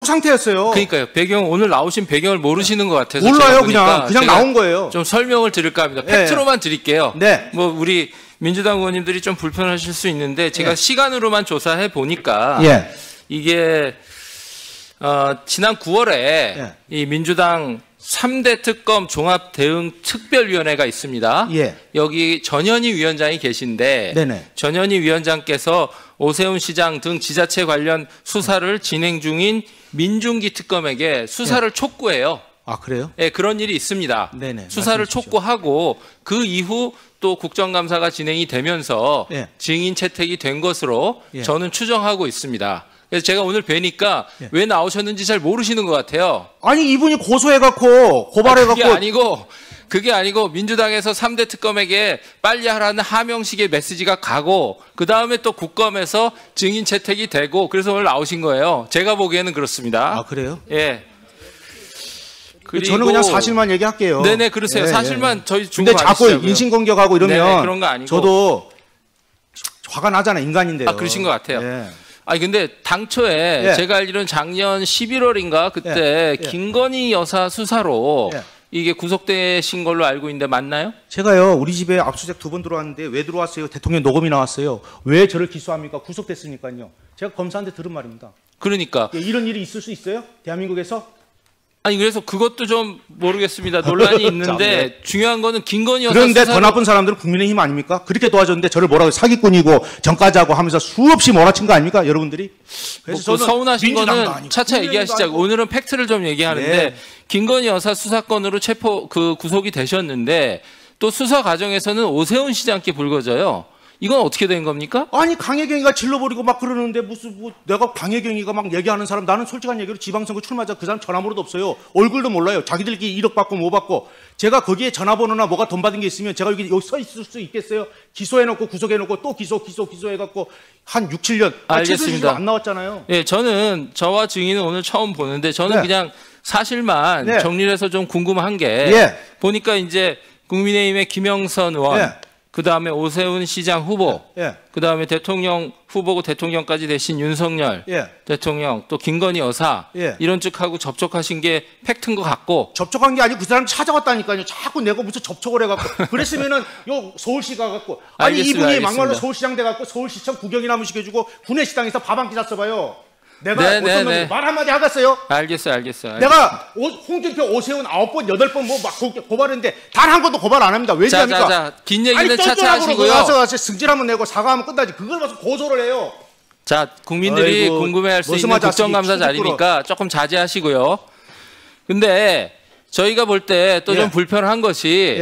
상태였어요. 그러니까요. 배경 오늘 나오신 배경을 모르시는 것 같아서 몰라요. 그냥 나온 거예요. 좀 설명을 드릴까 합니다. 네. 팩트로만 드릴게요. 네. 뭐 우리 민주당 의원님들이 좀 불편하실 수 있는데 제가 시간으로만 조사해 보니까 이게 지난 9월에 이 민주당 3대 특검 종합 대응 특별위원회가 있습니다. 여기 전현희 위원장이 계신데 전현희 위원장께서 오세훈 시장 등 지자체 관련 수사를 진행 중인 민중기 특검에게 수사를 촉구해요. 아, 그래요? 네, 그런 일이 있습니다. 수사를 촉구하고 그 이후 또 국정감사가 진행이 되면서 증인 채택이 된 것으로 저는 추정하고 있습니다. 그래서 제가 오늘 뵈니까 왜 나오셨는지 잘 모르시는 것 같아요. 아니, 이분이 고소해갖고 고발해갖고 그게 아니고 민주당에서 3대 특검에게 빨리 하라는 하명식의 메시지가 가고 그 다음에 또 국감에서 증인 채택이 되고 그래서 오늘 나오신 거예요. 제가 보기에는 그렇습니다. 아, 그래요? 예. 그리고 저는 그냥 사실만 얘기할게요. 네네, 그러세요. 사실만 저희 주고 근데 자꾸 인신공격하고 이러면 그런 거 아니고 저도 화가 나잖아요. 인간인데요. 아, 그러신 것 같아요. 아니 근데 당초에 제가 알기로는 작년 11월인가 그때 김건희 여사 수사로 이게 구속되신 걸로 알고 있는데 맞나요? 제가요, 우리 집에 압수수색 2번 들어왔는데 왜 들어왔어요? 대통령 녹음이 나왔어요. 왜 저를 기소합니까? 구속됐으니까요. 제가 검사한테 들은 말입니다. 그러니까 이런 일이 있을 수 있어요? 대한민국에서? 아니 그래서 그것도 좀 모르겠습니다. 논란이 있는데 중요한 거는 김건희 여사 그런데 더 나쁜 사람들은 국민의힘 아닙니까? 그렇게 도와줬는데 저를 뭐라고 사기꾼이고 전과자고 하면서 수없이 몰아친 거 아닙니까? 여러분들이? 그래서 저는 서운하신 거는 차차 얘기하시자고. 오늘은 팩트를 좀 얘기하는데 김건희 여사 수사건으로 구속이 되셨는데 또 수사 과정에서는 오세훈 시장께 불거져요. 이건 어떻게 된 겁니까? 아니 강혜경이가 질러버리고 막 그러는데 무슨 내가 강혜경이가 막 얘기하는 사람, 나는 솔직한 얘기로 지방선거 출마자 그 사람 전화번호도 없어요. 얼굴도 몰라요. 자기들끼리 1억 받고 뭐 받고. 제가 거기에 전화번호나 뭐가 돈 받은 게 있으면 제가 여기 서 있을 수 있겠어요? 기소해놓고 구속해놓고 또 기소해갖고 한 6, 7년. 알겠습니다. 안 나왔잖아요. 예, 저는 저와 증인은 오늘 처음 보는데 저는 그냥 사실만 정리를 해서 좀 궁금한 게 보니까 이제 국민의힘의 김영선 의원 그 다음에 오세훈 시장 후보, 그 다음에 대통령 후보고 대통령까지 되신 윤석열 대통령, 또 김건희 여사 이런 쪽하고 접촉하신 게 팩트인 것 같고. 접촉한 게 아니고 그 사람 찾아왔다니까요. 자꾸 내가 무슨 접촉을 해갖고. 그랬으면은 요 서울시 가갖고 아니 이분이 막말로 서울시장 돼갖고 서울시청 구경이나 한번 시켜주고 구내식당에서 밥 한 끼 샀어봐요. 내가 말 한마디 하겠어요? 알겠어요. 내가 홍준표, 오세훈 9번, 8번 뭐 막 고발했는데 단 한 번도 고발 안 합니다. 왜 그럽니까? 자, 긴 얘기는 차차 하시고요. 가서 승질 한번 내고 사과하면 끝나지. 그걸 봐서 고소를 해요. 자, 국민들이 궁금해할 수 있는 국정감사 자리니까 조금 자제하시고요. 근데 저희가 볼 때 또 좀 불편한 것이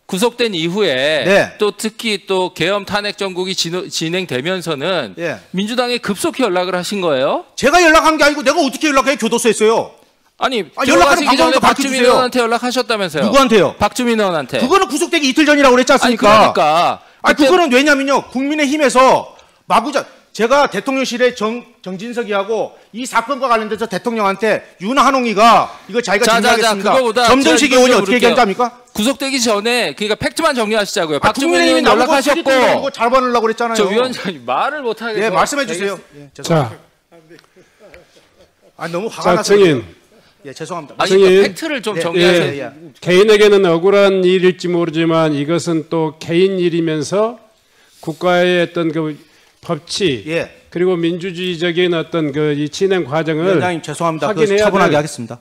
구속된 이후에 또 특히 또 계엄 탄핵 정국이 진행되면서는 민주당에 급속히 연락을 하신 거예요? 제가 연락한 게 아니고 내가 어떻게 연락해요? 교도소에 했어요. 아니 연락하시기 전에 박주민 의원한테 연락하셨다면서요? 누구한테요? 박주민 의원한테. 그거는 구속되기 이틀 전이라고 그랬지 않습니까? 그거는 왜냐면요, 국민의힘에서 마구자 제가 대통령실에 정진석이하고 이 사건과 관련돼서 대통령한테 윤한홍이가 이거 자기가 진행하겠습니다. 점점식 의원이 어떻게 얘기한답니까? 구속되기 전에 그러니까 팩트만 정리하시자고요. 박주민 의원 연락하셨고 잘 받으려고 그랬잖아요. 저 위원장님 말을 못 하겠어요. 말씀해 주세요. 자, 너무 화가 나서. 죄송합니다. 아니, 그러니까 팩트를 좀 정리하세요. 개인에게는 억울한 일일지 모르지만 이것은 또 개인 일이면서 국가의 어떤 그 법치 그리고 민주주의적인 어떤 이 진행 과정을 위원장님 죄송합니다. 차분하게 하겠습니다.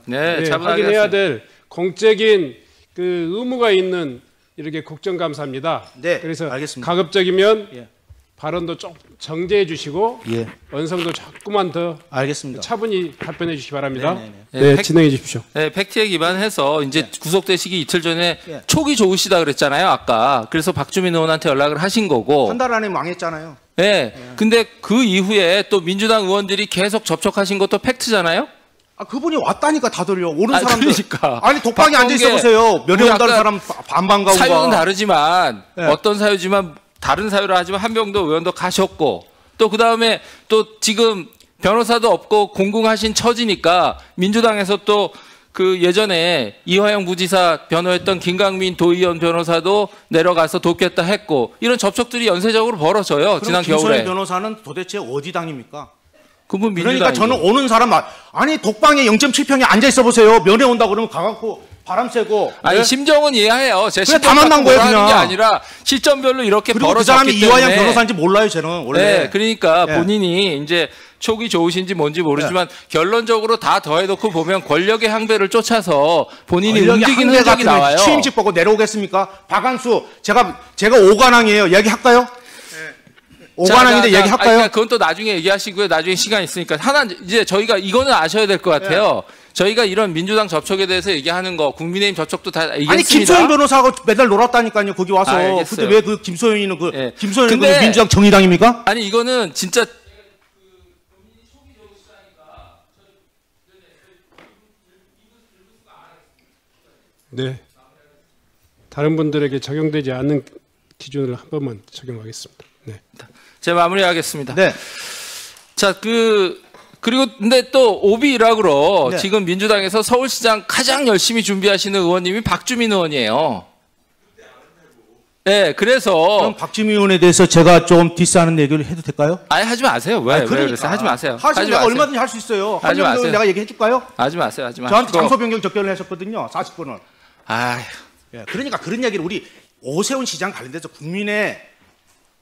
확인해야 될 공적인 그 의무가 있는 이렇게 국정감사입니다. 그래서 알겠습니다. 가급적이면 발언도 좀 정제해 주시고 원성도 조금만 더 알겠습니다. 차분히 답변해 주시기 바랍니다. 진행해 주십시오. 팩트에 기반해서 이제 구속되시기 이틀 전에 촉이 좋으시다 그랬잖아요, 아까. 그래서 박주민 의원한테 연락을 하신 거고. 한 달 안에 망했잖아요. 근데 그 이후에 또 민주당 의원들이 계속 접촉하신 것도 팩트잖아요? 그분이 왔다니까 다들요. 오는 사람들. 그러니까. 아니 독방에 앉아 있어 보세요. 면회 온다는 사람 반반가고. 사유는 다르지만 어떤 사유지만 다른 사유라 하지만 한병도 의원도 가셨고 또 그다음에 또 지금 변호사도 없고 공공하신 처지니까 민주당에서 또 그 예전에 이화영 부지사 변호했던 김강민 도의원 변호사도 내려가서 돕겠다 했고 이런 접촉들이 연쇄적으로 벌어져요. 지난 겨울에. 김소연 변호사는 도대체 어디 당입니까? 그분 그러니까 저는 오는 사람 아니 독방에 0.7평에 앉아 있어 보세요. 면회 온다 그러면 가갖고 바람 쐬고. 아니 심정은 이해해요. 제 그냥 다 만난 거예요 그냥. 게 아니라 시점별로 이렇게 그리고 그 벌어졌기 사람이 때문에. 이화영 변호사인지 몰라요 저는 원래. 네, 그러니까 예. 본인이 이제 촉이 좋으신지 뭔지 모르지만 결론적으로 다 더해놓고 보면 권력의 항배를 쫓아서 본인이 움직이는 흔적이 나와요. 취임식 보고 내려오겠습니까? 박한수 제가 오관왕이에요. 얘기할까요? 오관왕인데 얘기할까요? 그러니까 그건 또 나중에 얘기하시고요. 나중에 시간 있으니까 하나 이제 저희가 이거는 아셔야 될 것 같아요. 저희가 이런 민주당 접촉에 대해서 얘기하는 거 국민의힘 접촉도 다 얘기했습니다. 아니 김소연 변호사하고 매달 놀았다니까요. 거기 와서. 근데 왜 그 김소연이는 김소연은 그 민주당 정의당입니까? 아니 이거는 진짜 네. 다른 분들에게 적용되지 않는 기준을 한 번만 적용하겠습니다. 네. 제가 마무리하겠습니다. 네. 자, 그리고 근데 또 오비 일학으로 네. 지금 민주당에서 서울시장 가장 열심히 준비하시는 의원님이 박주민 의원이에요. 네, 그래서 그럼 박주민 의원에 대해서 제가 좀 디스하는 얘기를 해도 될까요? 아니 하지 마세요. 왜? 아니, 왜 그러세요? 하지 마세요. 하지 하지 내가 마세요. 얼마든지 할 수 있어요. 하지 한정도 마세요. 내가 얘기해 줄까요? 하지 마세요. 하지 마세요. 저한테 장소 변경 접견을 하셨거든요. 40분을. 아휴. 그러니까 그런 얘기를 우리 오세훈 시장 관련돼서 국민의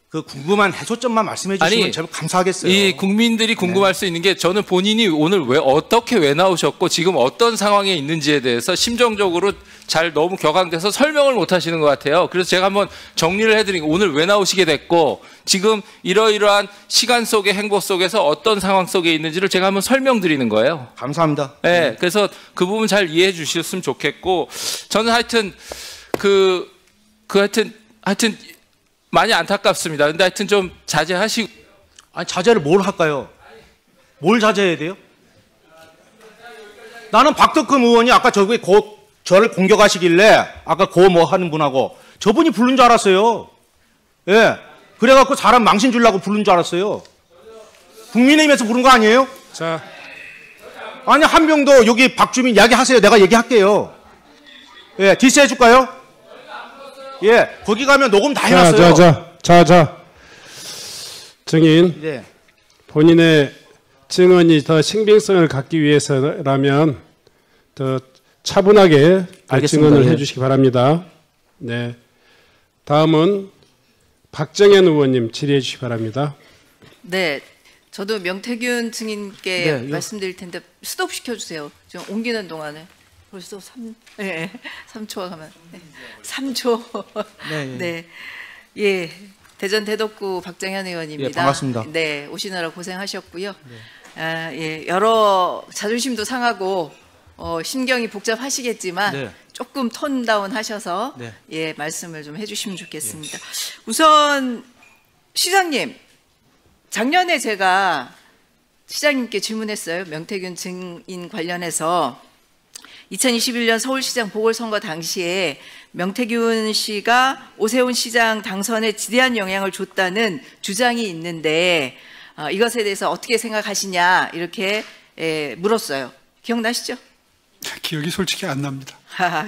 그 궁금한 해소점만 말씀해 주시면 제가 감사하겠어요. 이 국민들이 궁금할 수 있는 게 저는 본인이 오늘 왜 나오셨고 지금 어떤 상황에 있는지에 대해서 심정적으로 잘 너무 격앙돼서 설명을 못 하시는 것 같아요. 그래서 제가 한번 정리를 해드리고 오늘 왜 나오시게 됐고 지금 이러이러한 시간 속의 행보 속에서 어떤 상황 속에 있는지를 제가 한번 설명드리는 거예요. 감사합니다. 네, 그래서 그 부분 잘 이해해 주셨으면 좋겠고 저는 하여튼 하여튼 많이 안타깝습니다. 근데 하여튼 좀 자제하시고. 아니 자제를 뭘 할까요? 뭘 자제해야 돼요? 나는 박덕흠 의원이 아까 저를 공격하시길래 아까 뭐 하는 분하고 저분이 부른 줄 알았어요. 예. 그래갖고 사람 망신 주려고 부른 줄 알았어요. 국민의힘에서 부른 거 아니에요? 자, 아니 한 명도 여기 박주민 이야기하세요. 내가 얘기할게요. 예, 디스해 줄까요? 예, 거기 가면 녹음 다 해놨어요. 자. 증인. 네. 본인의 증언이 더 신빙성을 갖기 위해서라면 더 차분하게 증언을 해주시기 바랍니다. 네. 다음은 박정현 의원님 질의해 주시기 바랍니다. 네. 저도 명태균 증인께 말씀드릴 텐데 스톱 시켜주세요. 지금 옮기는 동안에. 벌써 3초가 가면 3초. 네. 예. 대전 대덕구 박정현 의원입니다. 예, 반갑습니다. 네, 오시느라 고생하셨고요. 여러 자존심도 상하고 심경이 복잡하시겠지만 조금 톤 다운 하셔서 예, 말씀을 좀 해주시면 좋겠습니다. 우선 시장님, 작년에 제가 시장님께 질문했어요. 명태균 증인 관련해서 2021년 서울시장 보궐선거 당시에 명태균 씨가 오세훈 시장 당선에 지대한 영향을 줬다는 주장이 있는데 이것에 대해서 어떻게 생각하시냐 이렇게 물었어요. 기억나시죠? 기억이 솔직히 안 납니다.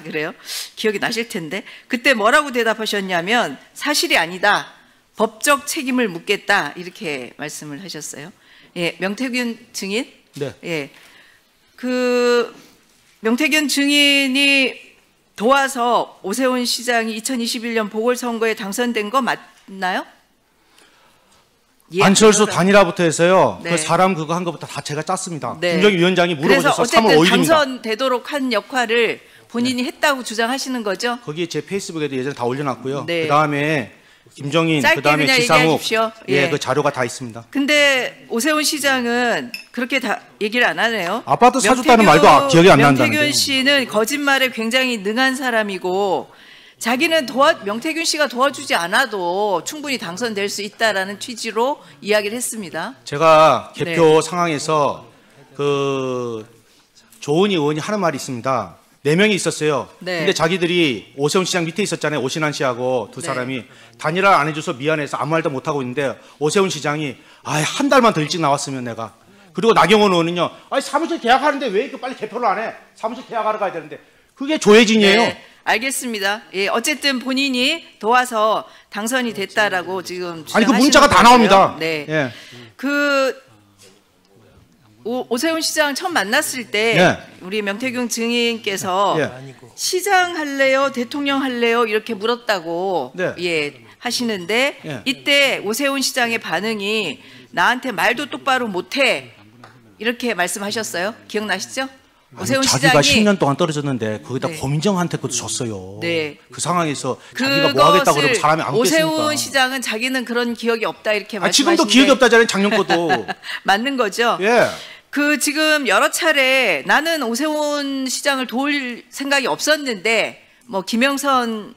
그래요? 기억이 나실 텐데 그때 뭐라고 대답하셨냐면 사실이 아니다. 법적 책임을 묻겠다 이렇게 말씀을 하셨어요. 예, 명태균 증인. 네. 예, 명태균 증인이 도와서 오세훈 시장이 2021년 보궐선거에 당선된 거 맞나요? 예, 안철수 단일화부터 해서요. 그 사람 그거 한 것부터 다 제가 짰습니다. 김정희 위원장이 물어보셔서 3월 5일입니다. 당선되도록 한 역할을 본인이 했다고 주장하시는 거죠? 거기에 제 페이스북에도 예전에 다 올려놨고요. 그 다음에 김정인, 그 다음에 그냥 지상욱, 예, 그 자료가 다 있습니다. 근데 오세훈 시장은 그렇게 다 얘기를 안 하네요. 아파트 사줬다는 말도 기억이 안 난다는데. 명태균 씨는 거짓말에 굉장히 능한 사람이고 자기는 명태균 씨가 도와주지 않아도 충분히 당선될 수 있다라는 취지로 이야기를 했습니다. 제가 개표 상황에서 그 조은희 의원이 하는 말이 있습니다. 4명이 있었어요. 근데 자기들이 오세훈 시장 밑에 있었잖아요. 오신환 씨하고 두 사람이 단일화 안 해줘서 미안해서 아무 말도 못 하고 있는데 오세훈 시장이 한 달만 더 일찍 나왔으면 내가. 그리고 나경원 의원은요. 사무실 계약하는데 왜 이렇게 빨리 개표를 안 해? 사무실 계약하러 가야 되는데. 그게 조혜진이에요. 네, 알겠습니다. 예, 어쨌든 본인이 도와서 당선이 됐다라고 지금 주장하시는 그 문자가 다 나옵니다. 네. 예. 오세훈 시장 처음 만났을 때 예. 우리 명태균 증인께서 예. 시장 할래요, 대통령 할래요 이렇게 물었다고 네. 예, 하시는데 예. 이때 오세훈 시장의 반응이 나한테 말도 똑바로 못해 이렇게 말씀하셨어요. 기억나시죠? 오세훈 자기가 시장이 10년 동안 떨어졌는데 거기다 네. 고민정한테 그것도 줬어요. 네. 그 상황에서 자기가 뭐 하겠다 그러면 그것을 사람이 안 겠습니까? 오세훈 시장은 자기는 그런 기억이 없다 이렇게 말씀하시는데 지금도 기억이 없다잖아요. 작년 것도. 맞는 거죠. 예. 그 지금 여러 차례 나는 오세훈 시장을 도울 생각이 없었는데 뭐 김영선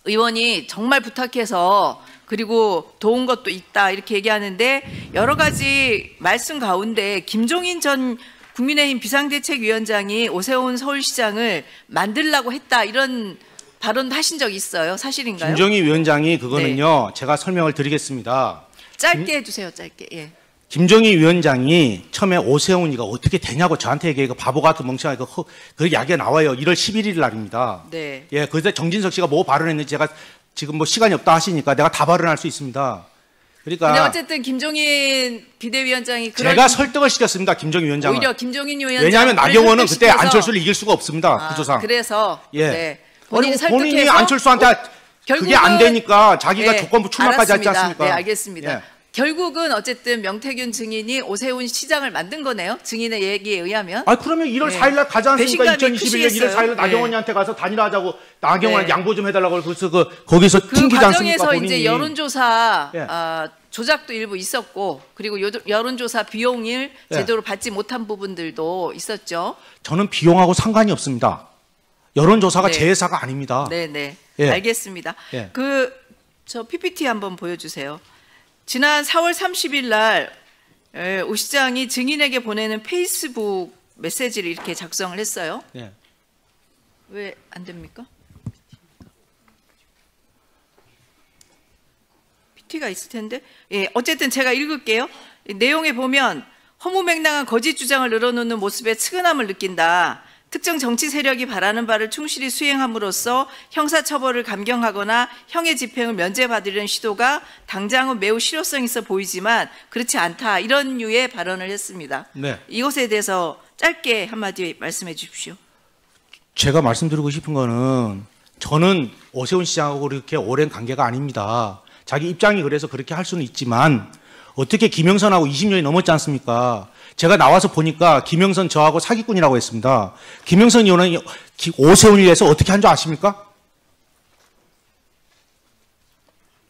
의원이 정말 부탁해서 그리고 도운 것도 있다 이렇게 얘기하는데 여러 가지 말씀 가운데 김종인 전 국민의힘 비상대책위원장이 오세훈 서울시장을 만들라고 했다 이런 발언도 하신 적이 있어요. 사실인가요? 김정희 위원장이 그거는요. 제가 설명을 드리겠습니다. 짧게 해주세요. 짧게. 예. 김정희 위원장이 처음에 오세훈이가 어떻게 되냐고 저한테 얘기해서 바보 같은 멍청한 그 이야기가 나와요. 1월 11일 날입니다. 네. 예, 그때 정진석 씨가 뭐 발언했는지 제가 지금 뭐 시간이 없다 하시니까 내가 다 발언할 수 있습니다. 근데 그러니까 어쨌든 김종인 비대위원장이 그런 제가 설득을 시켰습니다. 김정희 위원장은. 오히려 김종인 위원장 왜냐하면 나경원은 그때 안철수를 이길 수가 없습니다. 구조상. 그래서 예. 네. 본인이 본인이 설득해서 안철수한테 그게 안 되니까 자기가 예, 조건부 출마까지 하지 알았습니다. 않습니까? 네, 알겠습니다. 예. 결국은 어쨌든 명태균 증인이 오세훈 시장을 만든 거네요. 증인의 얘기에 의하면. 아 그러면 1월 네. 4일 날 가지 않습니까? 배신감이 2021년 1월 크시겠어요. 4일 나경원이한테 가서 단일화하자고 나경원 네. 양보 좀 해달라고 그래서 거기서 그 튕기지 않습니까? 과정에서 본인이. 이제 여론조사 예. 조작도 일부 있었고 그리고 여론조사 비용을 예. 제대로 받지 못한 부분들도 있었죠. 저는 비용하고 상관이 없습니다. 여론조사가 네. 제 회사가 아닙니다. 네네. 예. 알겠습니다. 예. 저 PPT 한번 보여주세요. 지난 4월 30일 날 오 시장이 증인에게 보내는 페이스북 메시지를 이렇게 작성을 했어요. 예. 왜 안 됩니까? PT가 있을 텐데. 예, 어쨌든 제가 읽을게요. 내용에 보면 허무맹랑한 거짓 주장을 늘어놓는 모습에 측은함을 느낀다. 특정 정치 세력이 바라는 바를 충실히 수행함으로써 형사처벌을 감경하거나 형의 집행을 면제받으려는 시도가 당장은 매우 실효성 있어 보이지만 그렇지 않다. 이런 류의 발언을 했습니다. 네. 이것에 대해서 짧게 한마디 말씀해 주십시오. 제가 말씀드리고 싶은 거는 저는 오세훈 시장하고 그렇게 오랜 관계가 아닙니다. 자기 입장이 그래서 그렇게 할 수는 있지만 어떻게 김영선하고 20년이 넘었지 않습니까? 제가 나와서 보니까 김영선 저하고 사기꾼이라고 했습니다. 김영선 의원은 오세훈을 위해서 어떻게 한 줄 아십니까?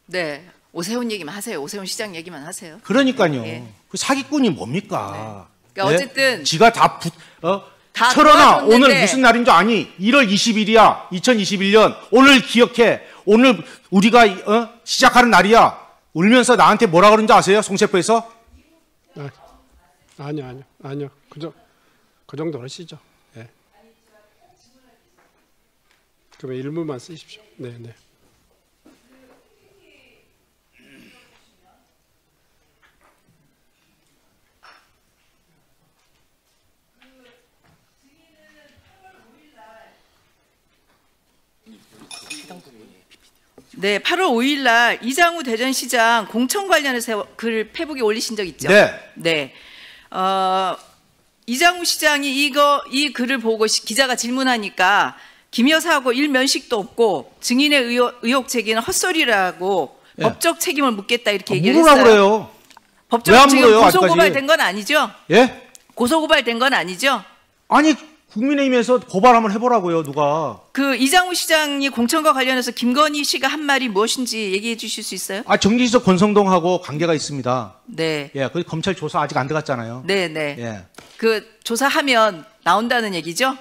네. 오세훈 얘기만 하세요. 오세훈 시장 얘기만 하세요. 그러니까요. 예. 그 사기꾼이 뭡니까? 네. 그러니까 어쨌든 지가 다 철원아 도와줬는데. 오늘 무슨 날인 줄 아니? 1월 20일이야. 2021년. 오늘 기억해. 오늘 우리가 시작하는 날이야. 울면서 나한테 뭐라 그런지 아세요? 송셰프에서? 아니요. 그 정도 하시죠. 예. 그러면 일문만 쓰십시오. 네. 네, 8월 5일 날 이장우 대전시장 공천 관련해서 글 페북에 올리신 적 있죠? 네. 네. 이장우 시장이 이 글을 보고 기자가 질문하니까 김 여사하고 일면식도 없고 증인의 의혹 제기는 헛소리라고 예. 법적 책임을 묻겠다 이렇게 얘기를 물으라고 했어요. 그래요. 왜안 법적 지금 물어요, 고소고발된 건 아니죠? 예? 고소고발된 건 아니죠? 아니 국민의힘에서 고발 한번 해보라고요. 누가. 그 이장우 시장이 공천과 관련해서 김건희 씨가 한 말이 무엇인지 얘기해 주실 수 있어요? 정진석 권성동하고 관계가 있습니다. 네. 예, 그 검찰 조사 아직 안 들어갔잖아요. 네. 예. 그 조사하면 나온다는 얘기죠?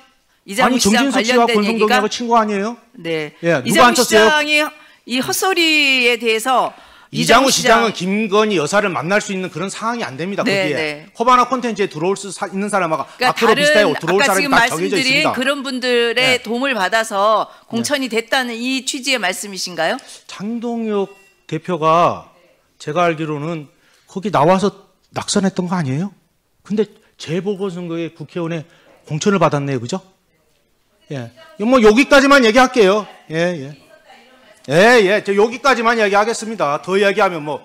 이장우 시장 정진석 씨와 관련된 권성동하고 얘기가 친구 아니에요? 네. 예, 누가 이장우 안 쳤어요? 시장이 이 헛소리에 대해서 이장우 시장은 김건희 여사를 만날 수 있는 그런 상황이 안 됩니다. 네, 거기에 네. 허바나 콘텐츠에 들어올 수 있는 사람하고 그러니까 앞으로 비슷하게 들어올 아까 사람이 지금 다 정해져 말씀드린 있습니다. 그런 분들의 네. 도움을 받아서 공천이 됐다는 이 취지의 말씀이신가요? 장동혁 대표가 제가 알기로는 거기 나와서 낙선했던 거 아니에요? 근데 재보궐선거에 국회의원에 공천을 받았네요. 그죠? 예. 뭐 여기까지만 얘기할게요. 예. 저 여기까지만 얘기하겠습니다. 더 얘기하면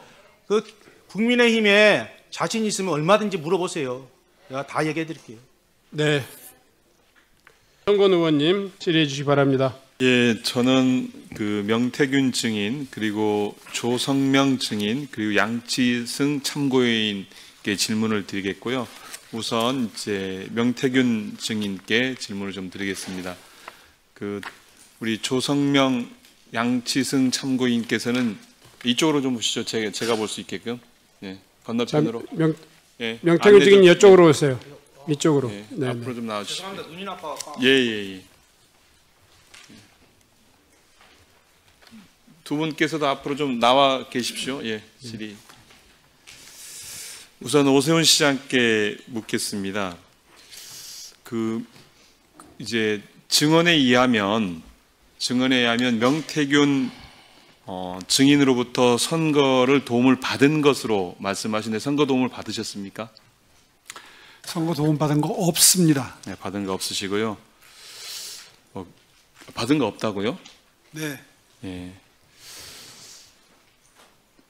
그 국민의힘에 자신 있으면 얼마든지 물어보세요. 내가 다 얘기해 드릴게요. 네. 정건 의원님 질의해 주시기 바랍니다. 예, 저는 그 명태균 증인 그리고 조성명 증인 그리고 양치승 참고인께 질문을 드리겠고요. 우선 이제 명태균 증인께 질문을 좀 드리겠습니다. 그 우리 조성명 양치승 참고인께서는 이쪽으로 좀 보시죠. 제가 볼 수 있게끔. 예, 건너편으로. 예, 명태균 증인 이쪽으로 오세요. 이쪽으로. 예, 네, 앞으로 좀 나와주시죠. 죄송합니다. 눈이 나빠서. 예. 두 분께서도 앞으로 좀 나와 계십시오. 예, 질의. 우선 오세훈 시장께 묻겠습니다. 그 이제 증언에 의하면 명태균 증인으로부터 선거를 도움을 받은 것으로 말씀하시는데 선거 도움을 받으셨습니까? 선거 도움 받은 거 없습니다. 네, 받은 거 없으시고요. 받은 거 없다고요? 네. 예.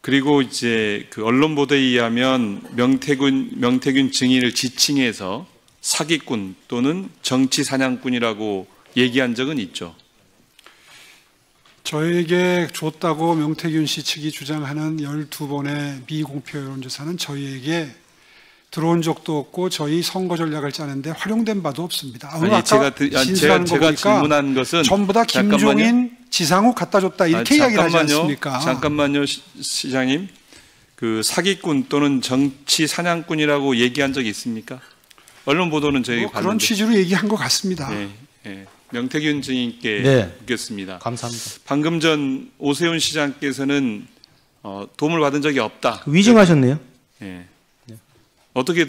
그리고 이제 그 언론 보도에 의하면 명태균 증인을 지칭해서 사기꾼 또는 정치 사냥꾼이라고 얘기한 적은 있죠. 저에게 줬다고 명태균 씨 측이 주장하는 12번의 미공표 여론조사는 저희에게 들어온 적도 없고 저희 선거 전략을 짜는데 활용된 바도 없습니다. 아니, 제가 질문한 것은 전부 다 김종인, 지상욱 갖다 줬다 이렇게 이야기를 하지 않습니까? 잠깐만요, 시장님. 그 사기꾼 또는 정치 사냥꾼이라고 얘기한 적이 있습니까? 언론 보도는 저희가 봤는데. 그런 취지로 얘기한 것 같습니다. 예. 명태균 증인께 묻겠습니다. 감사합니다. 방금 전 오세훈 시장께서는 도움을 받은 적이 없다. 위증하셨네요. 예. 어떻게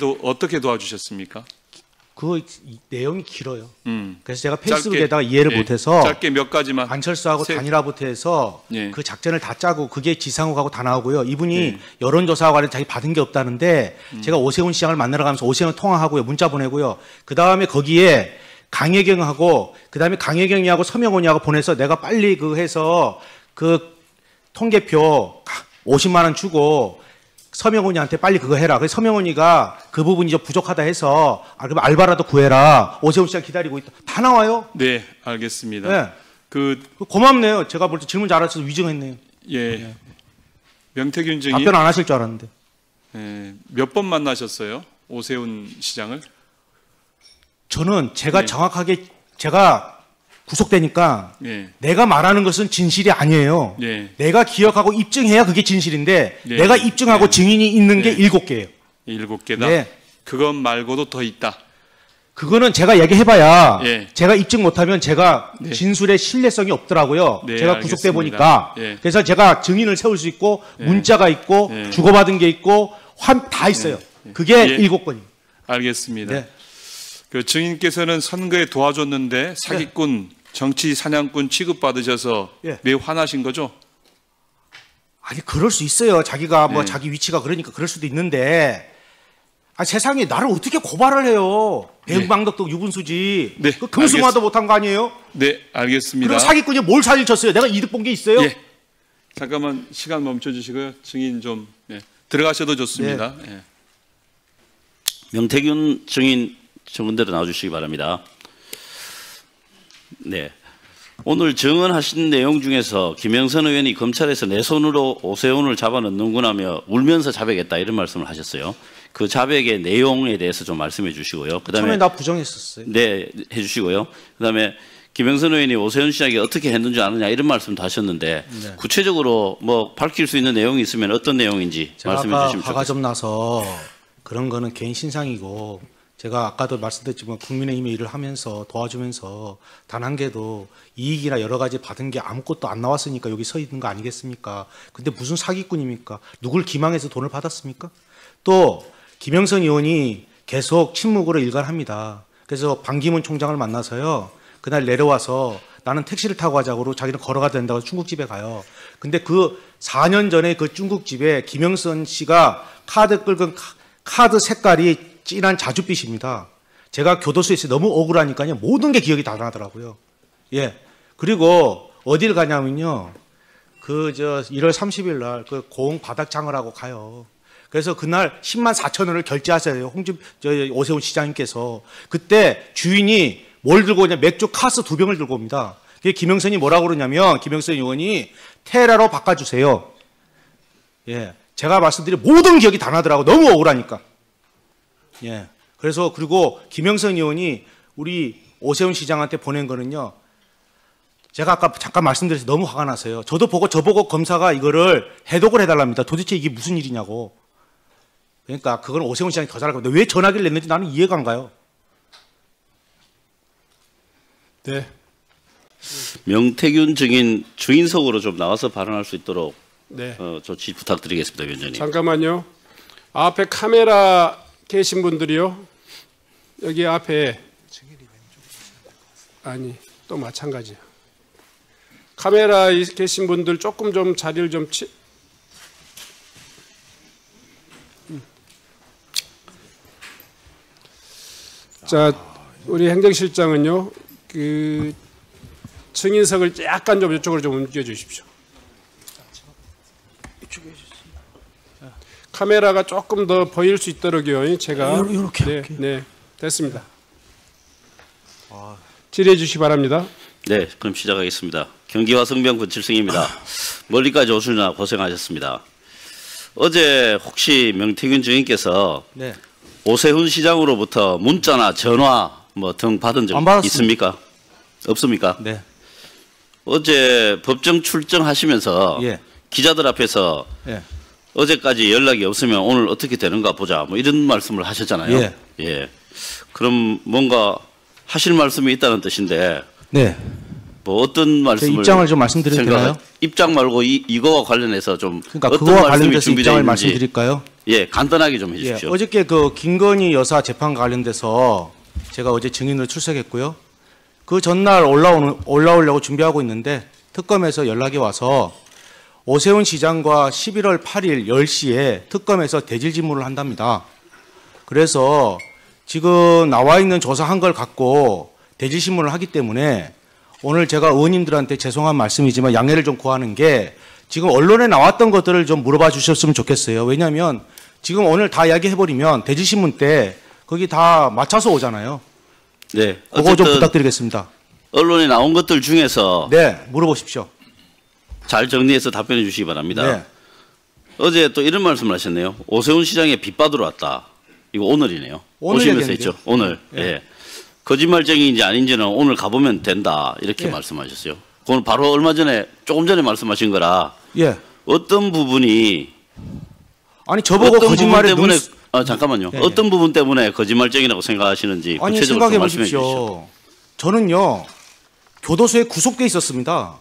도와주셨습니까? 그 내용이 길어요. 그래서 제가 페이스북에다가 이해를 예, 못해서 짧게 몇 가지만 안철수하고 단일화부터 해서 예. 그 작전을 다 짜고 그게 지상욱하고 다 나오고요. 이분이 여론조사와 관련 자기 받은 게 없다는데 제가 오세훈 시장을 만나러 가면서 오세훈 통화하고요. 문자 보내고요. 그다음에 거기에 강혜경하고 그다음에 강혜경이하고 서명원이하고 보내서 내가 빨리 그 해서 그 통계표 50만 원 주고 서명훈이한테 빨리 그거 해라. 그래서 서명훈이가 그 부분이 좀 부족하다 해서 그럼 알바라도 구해라. 오세훈 시장 기다리고 있다. 다 나와요. 네, 알겠습니다. 네. 고맙네요. 제가 볼 때 질문 잘하셔서 위증했네요. 예. 명태균 증인 답변 안 하실 줄 알았는데. 예, 몇 번 만나셨어요? 오세훈 시장을? 저는 제가 정확하게 제가 구속되니까 내가 말하는 것은 진실이 아니에요. 내가 기억하고 입증해야 그게 진실인데 내가 입증하고 증인이 있는 게 7개예요. 7개다? 그것 말고도 더 있다? 그거는 제가 얘기해봐야 제가 입증 못하면 제가 진술의 신뢰성이 없더라고요. 제가 구속돼 보니까. 그래서 제가 증인을 세울 수 있고 문자가 있고 주고받은 게 있고 다 있어요. 그게 7건이에요. 알겠습니다. 그 증인께서는 선거에 도와줬는데 사기꾼, 정치 사냥꾼 취급받으셔서 매우 화나신 거죠? 아니 그럴 수 있어요. 자기가 뭐 자기 위치가 그러니까 그럴 수도 있는데 세상에 나를 어떻게 고발을 해요. 대응방덕도 유분수지. 그 금수마도 못한 거 아니에요? 네, 알겠습니다. 그럼 사기꾼이 뭘 사실 쳤어요? 내가 이득 본 게 있어요? 잠깐만 시간 멈춰주시고요. 증인 좀 들어가셔도 좋습니다. 명태균 증인 정문대로 나와주시기 바랍니다. 네. 오늘 증언하신 내용 중에서 김영선 의원이 검찰에서 내 손으로 오세훈을 잡아넣는구나며 울면서 자백했다 이런 말씀을 하셨어요. 그 자백의 내용에 대해서 좀 말씀해 주시고요. 그다음에 처음에 나 부정했었어요. 네, 해주시고요. 그다음에 김영선 의원이 오세훈 시장이 어떻게 했는지 아느냐 이런 말씀도 하셨는데 구체적으로 뭐 밝힐 수 있는 내용이 있으면 어떤 내용인지 말씀해 주시면 좋겠습니다. 화가 좀 나서 그런 거는 개인 신상이고 제가 아까도 말씀드렸지만 국민의힘의 일을 하면서 도와주면서 단 한 개도 이익이나 여러 가지 받은 게 아무것도 안 나왔으니까 여기 서 있는 거 아니겠습니까? 근데 무슨 사기꾼입니까? 누굴 기망해서 돈을 받았습니까? 또 김영선 의원이 계속 침묵으로 일관합니다. 그래서 반기문 총장을 만나서요. 그날 내려와서 나는 택시를 타고 가자고 자기는 걸어가야 된다고 중국집에 가요. 근데 그 4년 전에 그 중국집에 김영선 씨가 카드 긁은 카드 색깔이 진한 자줏빛입니다. 제가 교도소에서 너무 억울하니까요. 모든 게 기억이 다 나더라고요. 그리고 어딜 가냐면요. 1월 30일 날 그 고흥 바닥장을 하고 가요. 그래서 그날 10만 4천 원을 결제하세요. 오세훈 시장님께서. 그때 주인이 뭘 들고 오냐, 맥주 카스 2병을 들고 옵니다. 그게 김영선이 뭐라고 그러냐면, 김영선 의원이 테라로 바꿔주세요. 예. 제가 말씀드린 모든 기억이 다 나더라고. 너무 억울하니까. 예. 그래서, 그리고 김영선 의원이 우리 오세훈 시장한테 보낸 거는요, 제가 아까 잠깐 말씀드려서 너무 화가 나서요. 저보고 검사가 이거를 해독을 해달랍니다. 도대체 이게 무슨 일이냐고. 그러니까 그건 오세훈 시장이 더 잘할 겁니다. 왜 전화기를 냈는지 나는 이해가 안 가요. 네. 명태균 증인 주인석으로 좀 나와서 발언할 수 있도록 네. 조치 부탁드리겠습니다, 위원장님. 잠깐만요. 앞에 카메라 계신 분들이요. 여기 앞에 아니 또 마찬가지야. 카메라에 계신 분들 조금 좀 자리를 좀 자, 우리 행정실장은요. 그 증인석을 약간 좀 이쪽으로 좀 옮겨 주십시오. 카메라가 조금 더 보일 수 있도록요. 제가 이렇게 네, 네, 됐습니다. 질의해 주시기 바랍니다. 네, 그럼 시작하겠습니다. 경기와 성병 권칠승입니다. 멀리까지 오시느라 고생하셨습니다. 어제 혹시 명태균 증인께서 네. 오세훈 시장으로부터 문자나 전화 뭐 등 받은 적 있습니까? 없습니까? 네. 어제 법정 출정하시면서 예. 기자들 앞에서 예. 어제까지 연락이 없으면 오늘 어떻게 되는가 보자 뭐 이런 말씀을 하셨잖아요. 예. 예. 그럼 뭔가 하실 말씀이 있다는 뜻인데 네. 뭐 어떤 말씀을 입장을 좀 말씀드려도 되나요? 입장 말고 이거와 관련해서 좀 그러니까 어떤 그거와 말씀이 관련돼서 준비되어 입장을 있는지 말씀드릴까요? 예, 간단하게 좀 해주십시오. 예, 어저께 그 김건희 여사 재판 관련돼서 제가 어제 증인으로 출석했고요. 그 전날 올라오려고 준비하고 있는데 특검에서 연락이 와서 오세훈 시장과 11월 8일 10시에 특검에서 대질 질문을 한답니다. 그래서 지금 나와 있는 조사한 걸 갖고 대질 신문을 하기 때문에 오늘 제가 의원님들한테 죄송한 말씀이지만 양해를 좀 구하는 게 지금 언론에 나왔던 것들을 좀 물어봐 주셨으면 좋겠어요. 왜냐하면 지금 오늘 다 이야기해버리면 대질신문 때 거기 다 맞춰서 오잖아요. 네. 그거 좀 부탁드리겠습니다. 언론에 나온 것들 중에서 네, 물어보십시오. 잘 정리해서 답변해 주시기 바랍니다. 네. 어제 또 이런 말씀을 하셨네요. 오세훈 시장에 빚받으러 왔다. 이거 오늘이네요. 오늘 오시면서 얘기했는데요. 했죠. 오늘. 예. 예. 거짓말쟁이인지 아닌지는 오늘 가보면 된다. 이렇게 예. 말씀하셨어요. 그건 바로 얼마 전에 조금 전에 말씀하신 거라 예. 어떤 부분이 아니 저보고 어떤 거짓말에 부분 때문에 잠깐만요. 예, 예. 어떤 부분 때문에 거짓말쟁이라고 생각하시는지 아니 구체적으로 생각해 좀 말씀해 주십시오. 보십시오. 저는요 교도소에 구속돼 있었습니다.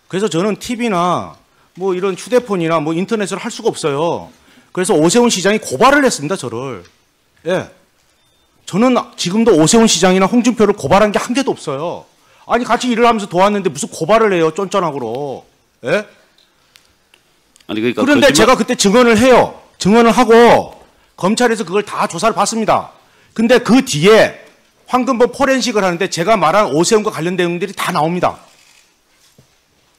그래서 저는 TV나 뭐 이런 휴대폰이나 뭐 인터넷을 할 수가 없어요. 그래서 오세훈 시장이 고발을 했습니다. 저를. 예. 저는 지금도 오세훈 시장이나 홍준표를 고발한 게 한 개도 없어요. 아니 같이 일을 하면서 도왔는데 무슨 고발을 해요. 쫀쫀하고로. 예? 아니 그러니까 그런데 제가 그때 증언을 해요. 증언을 하고 검찰에서 그걸 다 조사를 받습니다. 근데 그 뒤에 황금범 포렌식을 하는데 제가 말한 오세훈과 관련된 내용들이 다 나옵니다.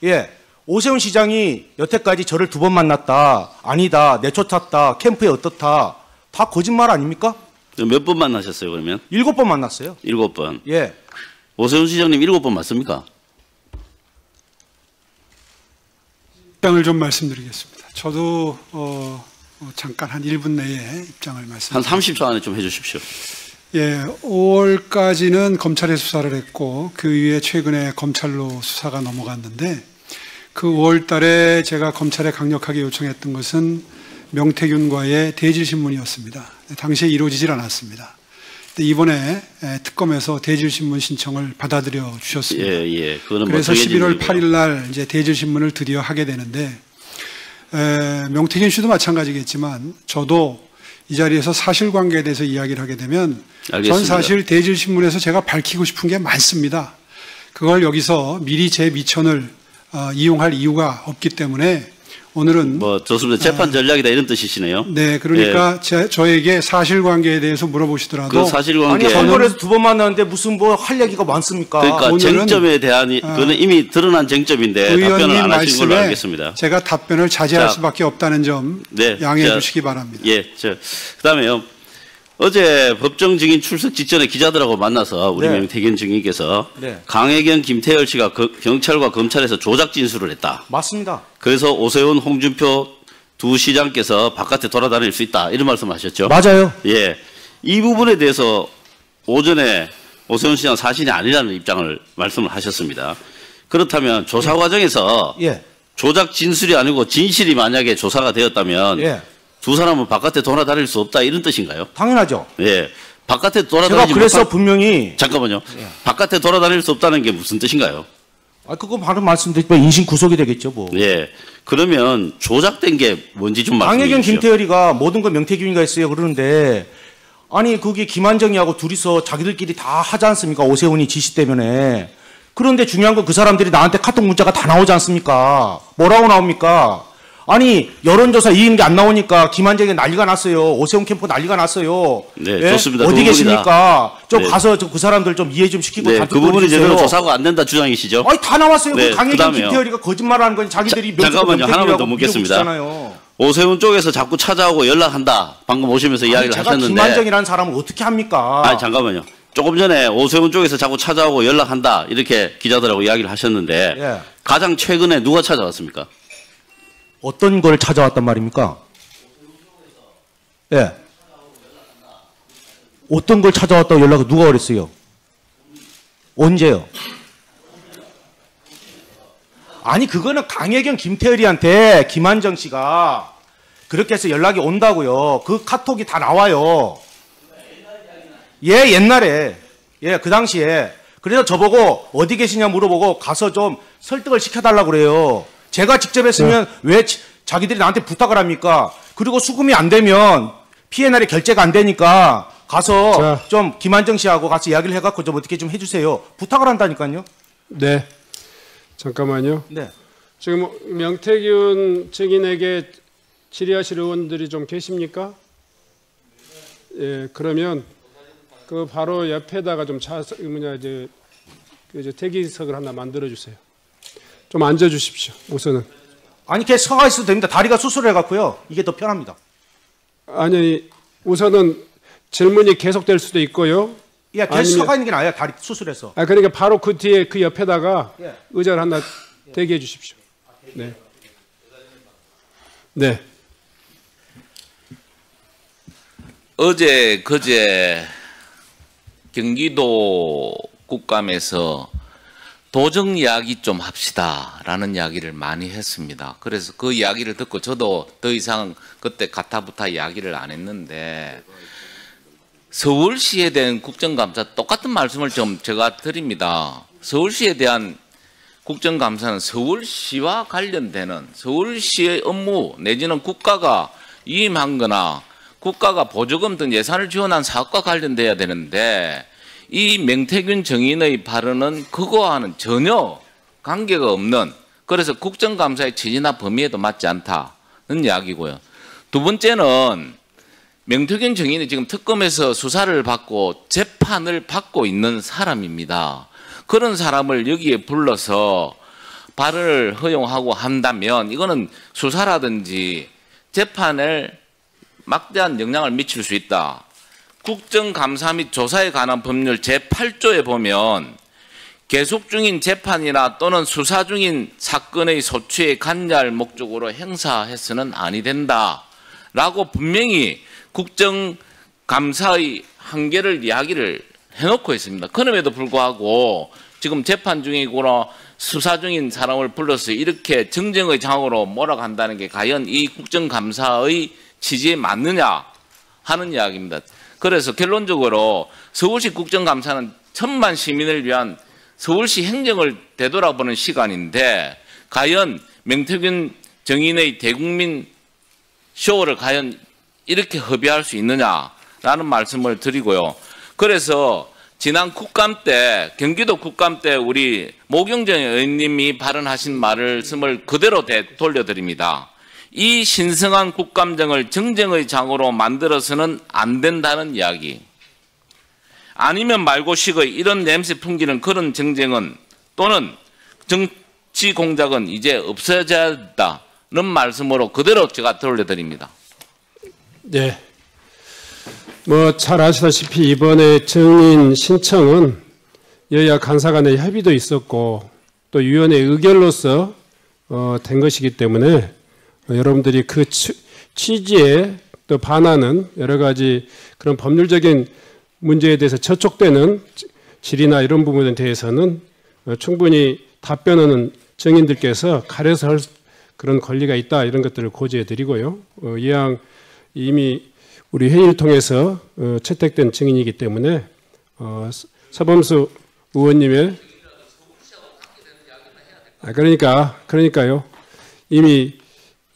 예. 오세훈 시장이 여태까지 저를 2번 만났다. 아니다. 내쫓았다. 캠프에 어떻다. 다 거짓말 아닙니까? 몇 번 만나셨어요 그러면? 7번 만났어요. 7번. 예. 오세훈 시장님 7번 맞습니까? 입장을 좀 말씀드리겠습니다. 저도 잠깐 한 1분 내에 입장을 한 말씀드립니다. 30초 안에 좀 해주십시오. 예, 5월까지는 검찰에 수사를 했고 그 이후에 최근에 검찰로 수사가 넘어갔는데 그 5월 달에 제가 검찰에 강력하게 요청했던 것은 명태균과의 대질신문이었습니다. 당시에 이루어지질 않았습니다. 근데 이번에 특검에서 대질신문 신청을 받아들여 주셨습니다. 예, 예. 그거는 그래서 뭐 11월 8일 날 이제 대질신문을 드디어 하게 되는데 명태균 씨도 마찬가지겠지만 저도 이 자리에서 사실관계에 대해서 이야기를 하게 되면 알겠습니다. 전 사실 대질신문에서 제가 밝히고 싶은 게 많습니다. 그걸 여기서 미리 제 미천을 이용할 이유가 없기 때문에 오늘은 뭐 좋습니다. 재판 전략이다 이런 뜻이시네요. 네, 그러니까 저에게 사실관계에 대해서 물어보시더라도 그 사실관계 아니 선거에서 2번 만났는데 무슨 뭐 할 얘기가 많습니까? 그러니까 쟁점에 대한 그거는 이미 드러난 쟁점인데 답변을 안 하신 걸로 알겠습니다. 제가 답변을 자제할 수밖에 없다는 점 양해해 주시기 바랍니다. 예, 그다음에요. 어제 법정 증인 출석 직전에 기자들하고 만나서 우리 명태균 증인께서 강혜경, 김태열 씨가 경찰과 검찰에서 조작 진술을 했다. 맞습니다. 그래서 오세훈, 홍준표 두 시장께서 바깥에 돌아다닐 수 있다 이런 말씀을 하셨죠. 맞아요. 예, 이 부분에 대해서 오전에 오세훈 시장 사실이 아니라는 입장을 말씀을 하셨습니다. 그렇다면 조사 과정에서 조작 진술이 아니고 진실이 만약에 조사가 되었다면 두 사람은 바깥에 돌아다닐 수 없다 이런 뜻인가요? 당연하죠. 예, 바깥에 돌아다니지 제가 그래서 분명히 잠깐만요. 바깥에 돌아다닐 수 없다는 게 무슨 뜻인가요? 그거 바로 말씀드리면 인신 구속이 되겠죠, 뭐. 예, 그러면 조작된 게 뭔지 좀 말씀해 주십시오. 강혜경, 김태열이가 모든 건 명태균이가 했어요 그러는데 아니 그게 김한정이하고 둘이서 자기들끼리 다 하지 않습니까? 오세훈이 지시 때문에. 그런데 중요한 건 그 사람들이 나한테 카톡 문자가 다 나오지 않습니까? 뭐라고 나옵니까? 아니 여론조사 이긴 게 안 나오니까 김한정이 난리가 났어요. 오세훈 캠프 난리가 났어요. 네, 좋습니다. 어디 계십니까? 좀 가서 그 사람들 좀 이해 좀 시키고 그 부분이 제대로 조사가 안 된다 주장이시죠? 아니 다 나왔어요. 그 강혜경, 김태열이가 거짓말하는 건 자기들이 잠깐만요. 하나만 더 묻겠습니다. 오세훈 쪽에서 자꾸 찾아오고 연락한다. 방금 오시면서 이야기를 하셨는데. 제가 김한정이라는 사람을 어떻게 합니까? 아니 잠깐만요. 조금 전에 오세훈 쪽에서 자꾸 찾아오고 연락한다. 이렇게 기자들하고 이야기를 하셨는데 가장 최근에 누가 찾아왔습니까? 어떤 걸 찾아왔단 말입니까? 예. 어떤 걸 찾아왔다고 연락을 누가 그랬어요? 언제요? 아니 그거는 강혜경, 김태열이한테 김한정 씨가 그렇게 해서 연락이 온다고요. 그 카톡이 다 나와요. 예, 옛날에. 예, 그 당시에. 그래서 저보고 어디 계시냐 물어보고 가서 좀 설득을 시켜달라고 그래요. 제가 직접 했으면 왜 자기들이 나한테 부탁을 합니까? 그리고 수금이 안 되면 P&L이 결제가 안 되니까 가서 좀 김한정 씨하고 같이 이야기를 해갖고 좀 어떻게 좀 해주세요. 부탁을 한다니까요. 네. 잠깐만요. 네. 지금 명태균 증인에게 질의하실 의원들이 좀 계십니까? 예, 그러면 그 바로 옆에다가 좀 대기석을 하나 만들어 주세요. 좀 앉아 주십시오. 우선은. 아니 걔 서가 있어도 됩니다. 다리가 수술해 갖고요. 이게 더 편합니다. 아니 우선은 질문이 계속될 수도 있고요. 예, 걔 서가 있는 게 나아요. 다리 수술해서. 그러니까 바로 그 뒤에 그 옆에다가 의자를 하나 대기해 주십시오. 네. 네. 어제 그제 경기도 국감에서 도정 이야기 좀 합시다라는 이야기를 많이 했습니다. 그래서 그 이야기를 듣고 저도 더 이상 그때 가타부타 이야기를 안 했는데 서울시에 대한 국정감사 똑같은 말씀을 좀 제가 드립니다. 서울시에 대한 국정감사는 서울시와 관련되는 서울시의 업무 내지는 국가가 위임한 거나 국가가 보조금 등 예산을 지원한 사업과 관련돼야 되는데 이 명태균 정인의 발언은 그거와는 전혀 관계가 없는 그래서 국정감사의 취지나 범위에도 맞지 않다는 이야기고요. 두 번째는 명태균 정인이 지금 특검에서 수사를 받고 재판을 받고 있는 사람입니다. 그런 사람을 여기에 불러서 발언을 허용하고 한다면 이거는 수사라든지 재판을 막대한 영향을 미칠 수 있다. 국정감사 및 조사에 관한 법률 제8조에 보면 계속 중인 재판이나 또는 수사 중인 사건의 소추에 관여할 목적으로 행사해서는 아니 된다. 라고 분명히 국정감사의 한계를 이야기를 해놓고 있습니다. 그럼에도 불구하고 지금 재판 중이거나 수사 중인 사람을 불러서 이렇게 정쟁의 장으로 몰아간다는 게 과연 이 국정감사의 취지에 맞느냐 하는 이야기입니다. 그래서 결론적으로 서울시 국정감사는 천만 시민을 위한 서울시 행정을 되돌아보는 시간인데 과연 명태균 정인의 대국민 쇼를 과연 이렇게 허비할 수 있느냐라는 말씀을 드리고요. 그래서 지난 국감 때 경기도 국감 때 우리 모경정 의원님이 발언하신 말씀을 그대로 돌려드립니다. 이 신성한 국감정을 정쟁의 장으로 만들어서는 안 된다는 이야기. 아니면 말고식의 이런 냄새 풍기는 그런 정쟁은 또는 정치 공작은 이제 없어져야 한다는 말씀으로 그대로 제가 들려드립니다. 네. 뭐 잘 아시다시피 이번에 증인 신청은 여야 간사 간의 협의도 있었고 또 위원회 의결로서 된 것이기 때문에 여러분들이 그 취지에 또 반하는 여러 가지 그런 법률적인 문제에 대해서 저촉되는 질의나 이런 부분에 대해서는 충분히 답변하는 증인들께서 가려서 할 그런 권리가 있다 이런 것들을 고지해 드리고요. 이왕 이미 우리 회의를 통해서 채택된 증인이기 때문에 서범수 의원님의 그러니까요. 이미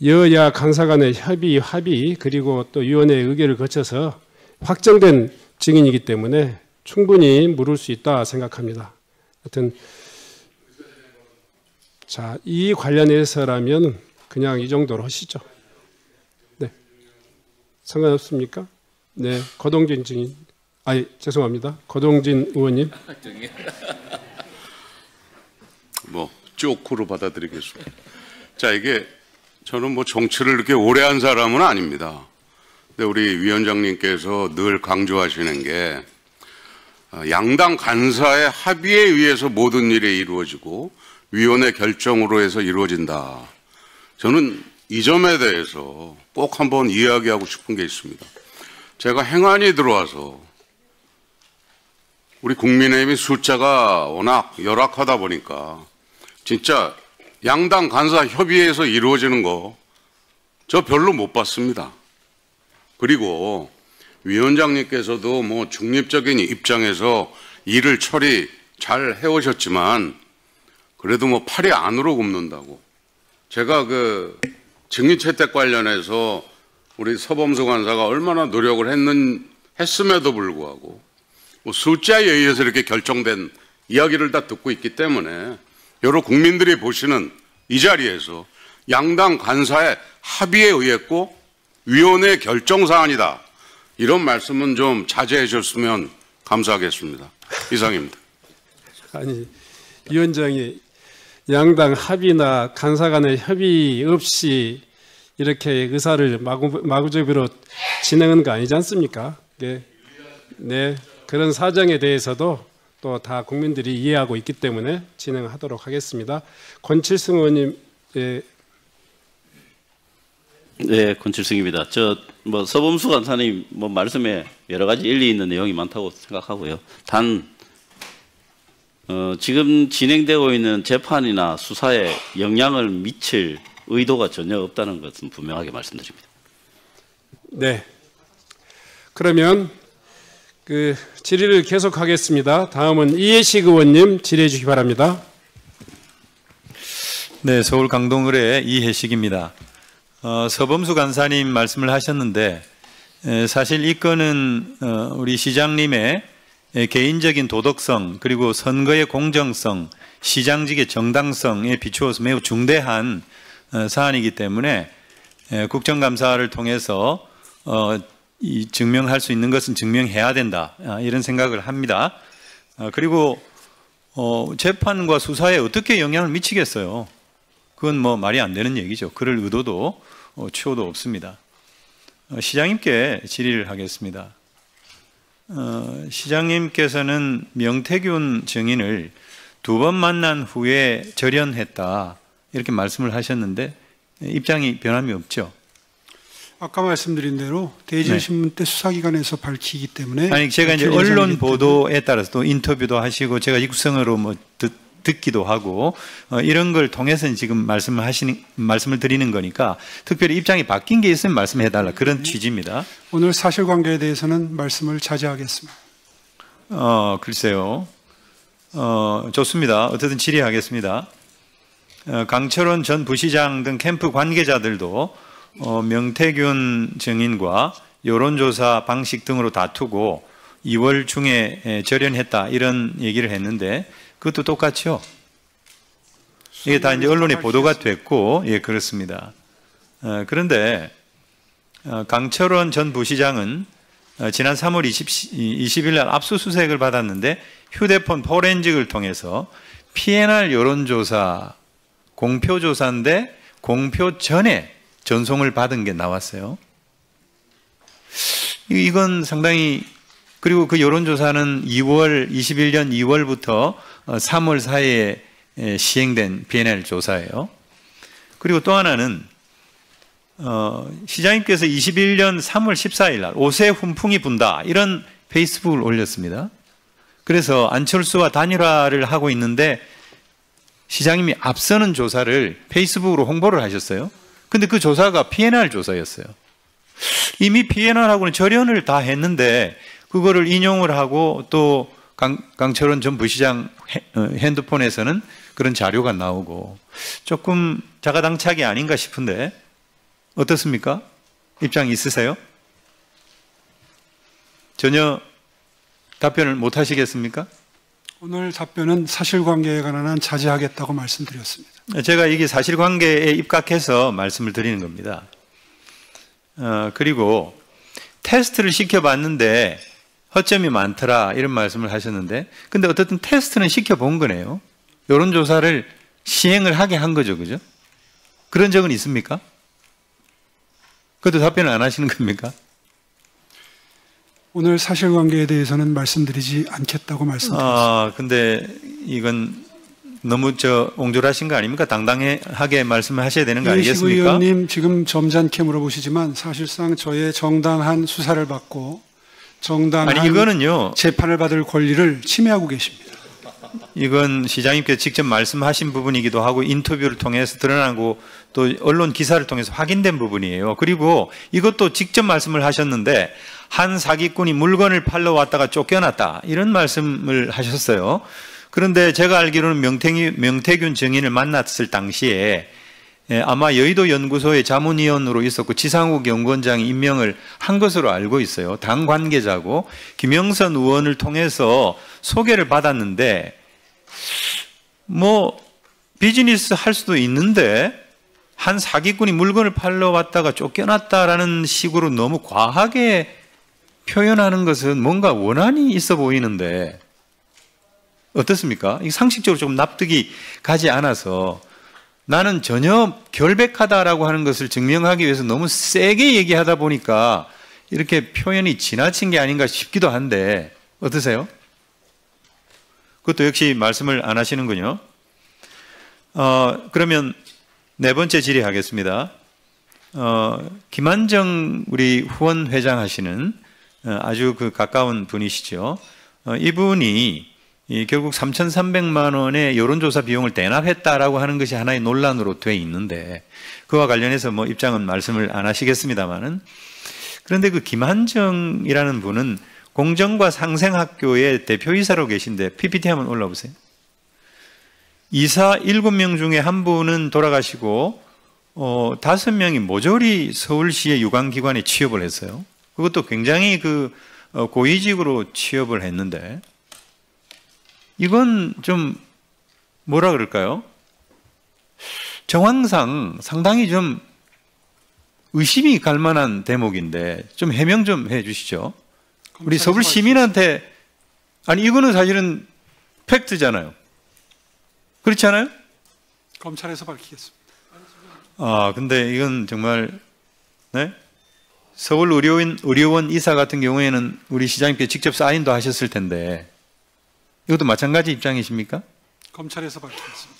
여야 간사 간의 합의 그리고 또 위원회 의결을 거쳐서 확정된 증인이기 때문에 충분히 물을 수 있다 생각합니다. 하여튼 자, 이 관련해서라면 그냥 이 정도로 하시죠. 네. 상관없습니까? 네. 거동진 증인. 죄송합니다. 거동진 의원님. 뭐 쪼크로 받아들이겠습니다. 자, 이게 저는 뭐 정치를 이렇게 오래 한 사람은 아닙니다. 근데 우리 위원장님께서 늘 강조하시는 게 양당 간사의 합의에 의해서 모든 일이 이루어지고 위원회 결정으로 해서 이루어진다. 저는 이 점에 대해서 꼭 한번 이야기하고 싶은 게 있습니다. 제가 행안위 들어와서 우리 국민의힘이 숫자가 워낙 열악하다 보니까 진짜 양당 간사 협의회에서 이루어지는 거 저 별로 못 봤습니다. 그리고 위원장님께서도 뭐 중립적인 입장에서 일을 처리 잘 해오셨지만 그래도 뭐 팔이 안으로 굽는다고. 제가 그 증인 채택 관련해서 우리 서범수 간사가 얼마나 노력을 했음에도 불구하고 뭐 숫자에 의해서 이렇게 결정된 이야기를 다 듣고 있기 때문에 여러 국민들이 보시는 이 자리에서 양당 간사의 합의에 의했고 위원회 결정 사안이다. 이런 말씀은 좀 자제해 주셨으면 감사하겠습니다. 이상입니다. 아니, 위원장이 양당 합의나 간사 간의 협의 없이 이렇게 의사를 마구잡이로 진행하는 거 아니지 않습니까? 네, 그런 사정에 대해서도 또 다 국민들이 이해하고 있기 때문에 진행하도록 하겠습니다. 권칠승 의원님. 네, 권칠승입니다. 뭐 서범수 간사님 뭐 말씀에 여러 가지 일리 있는 내용이 많다고 생각하고요. 단 지금 진행되고 있는 재판이나 수사에 영향을 미칠 의도가 전혀 없다는 것은 분명하게 말씀드립니다. 네. 그러면 그 질의를 계속하겠습니다. 다음은 이해식 의원님 질의해 주시기 바랍니다. 네, 서울 강동을의 이해식입니다. 서범수 간사님 말씀을 하셨는데 사실 이 건은 우리 시장님의 개인적인 도덕성 그리고 선거의 공정성, 시장직의 정당성에 비추어서 매우 중대한 사안이기 때문에 국정감사를 통해서 증명할 수 있는 것은 증명해야 된다 이런 생각을 합니다. 그리고 재판과 수사에 어떻게 영향을 미치겠어요? 그건 뭐 말이 안 되는 얘기죠. 그럴 의도도 추호도 없습니다. 시장님께 질의를 하겠습니다. 시장님께서는 명태균 증인을 2번 만난 후에 절연했다 이렇게 말씀을 하셨는데 입장이 변함이 없죠? 아까 말씀드린 대로 대전신문 때 수사기관에서 밝히기 때문에 아니 제가 이제 언론 보도에 따라서 또 인터뷰도 하시고 제가 육성으로 뭐 듣기도 하고 이런 걸 통해서 지금 말씀을 드리는 거니까 특별히 입장이 바뀐 게 있으면 말씀해달라 그런 취지입니다. 오늘 사실관계에 대해서는 말씀을 자제하겠습니다. 글쎄요. 좋습니다. 어쨌든 질의하겠습니다. 강철원 전 부시장 등 캠프 관계자들도 명태균 증인과 여론조사 방식 등으로 다투고 2월 중에 절연했다 이런 얘기를 했는데 그것도 똑같죠. 이게 다 이제 언론에 보도가 됐고, 예, 그렇습니다. 그런데 강철원 전 부시장은 지난 3월 20일 날 압수수색을 받았는데 휴대폰 포렌직을 통해서 PNR 여론조사 공표조사인데 공표 전에 전송을 받은 게 나왔어요. 이건 상당히, 그리고 그 여론조사는 21년 2월부터 3월 사이에 시행된 PNR 조사예요. 그리고 또 하나는 시장님께서 21년 3월 14일 날 옷에 훈풍이 분다 이런 페이스북을 올렸습니다. 그래서 안철수와 단일화를 하고 있는데 시장님이 앞서는 조사를 페이스북으로 홍보를 하셨어요. 근데 그 조사가 PNR 조사였어요. 이미 PNR하고는 절연을 다 했는데 그거를 인용을 하고 또 강철원 전 부시장 핸드폰에서는 그런 자료가 나오고 조금 자가당착이 아닌가 싶은데 어떻습니까? 입장 있으세요? 전혀 답변을 못 하시겠습니까? 오늘 답변은 사실관계에 관한 한 자제하겠다고 말씀드렸습니다. 제가 이게 사실관계에 입각해서 말씀을 드리는 겁니다. 그리고 테스트를 시켜봤는데 허점이 많더라 이런 말씀을 하셨는데 근데 어쨌든 테스트는 시켜본 거네요. 여론조사를 시행을 하게 한 거죠. 그죠? 그런 적은 있습니까? 그것도 답변을 안 하시는 겁니까? 오늘 사실관계에 대해서는 말씀드리지 않겠다고 말씀드렸습니다. 근데 이건 너무 옹졸하신 거 아닙니까? 당당하게 말씀을 하셔야 되는 거 아니겠습니까? 이해식 의원님 지금 점잖게 물어보시지만 사실상 저의 정당한 수사를 받고 정당한 이거는요, 재판을 받을 권리를 침해하고 계십니다. 이건 시장님께서 직접 말씀하신 부분이기도 하고 인터뷰를 통해서 드러나고 또 언론 기사를 통해서 확인된 부분이에요. 그리고 이것도 직접 말씀을 하셨는데 한 사기꾼이 물건을 팔러 왔다가 쫓겨났다 이런 말씀을 하셨어요. 그런데 제가 알기로는 명태균 증인을 만났을 당시에 아마 여의도 연구소의 자문위원으로 있었고 지상욱 연구원장이 임명을 한 것으로 알고 있어요. 당 관계자고 김영선 의원을 통해서 소개를 받았는데 뭐 비즈니스 할 수도 있는데 한 사기꾼이 물건을 팔러 왔다가 쫓겨났다라는 식으로 너무 과하게 표현하는 것은 뭔가 원한이 있어 보이는데 어떻습니까? 이 상식적으로 조금 납득이 가지 않아서 나는 전혀 결백하다라고 하는 것을 증명하기 위해서 너무 세게 얘기하다 보니까 이렇게 표현이 지나친 게 아닌가 싶기도 한데 어떠세요? 그것도 역시 말씀을 안 하시는군요. 그러면 네 번째 질의하겠습니다. 김한정 우리 후원 회장 하시는 아주 그 가까운 분이시죠. 이분이 결국 3,300만 원의 여론조사 비용을 대납했다라고 하는 것이 하나의 논란으로 돼 있는데 그와 관련해서 뭐 입장은 말씀을 안 하시겠습니다만은 그런데 그 김한정이라는 분은 공정과 상생학교의 대표이사로 계신데 PPT 한번 올라보세요. 이사 7명 중에 한 분은 돌아가시고 5명이 모조리 서울시의 유관기관에 취업을 했어요. 그것도 굉장히 그 고위직으로 취업을 했는데 이건 좀 뭐라 그럴까요? 정황상 상당히 좀 의심이 갈 만한 대목인데 좀 해명 좀 해 주시죠. 우리 서울 시민한테 아니 이거는 사실은 팩트잖아요. 그렇지 않아요? 검찰에서 밝히겠습니다. 근데 이건 정말 네? 서울 의료원 이사 같은 경우에는 우리 시장님께 직접 사인도 하셨을 텐데 이것도 마찬가지 입장이십니까? 검찰에서 밝히겠습니다.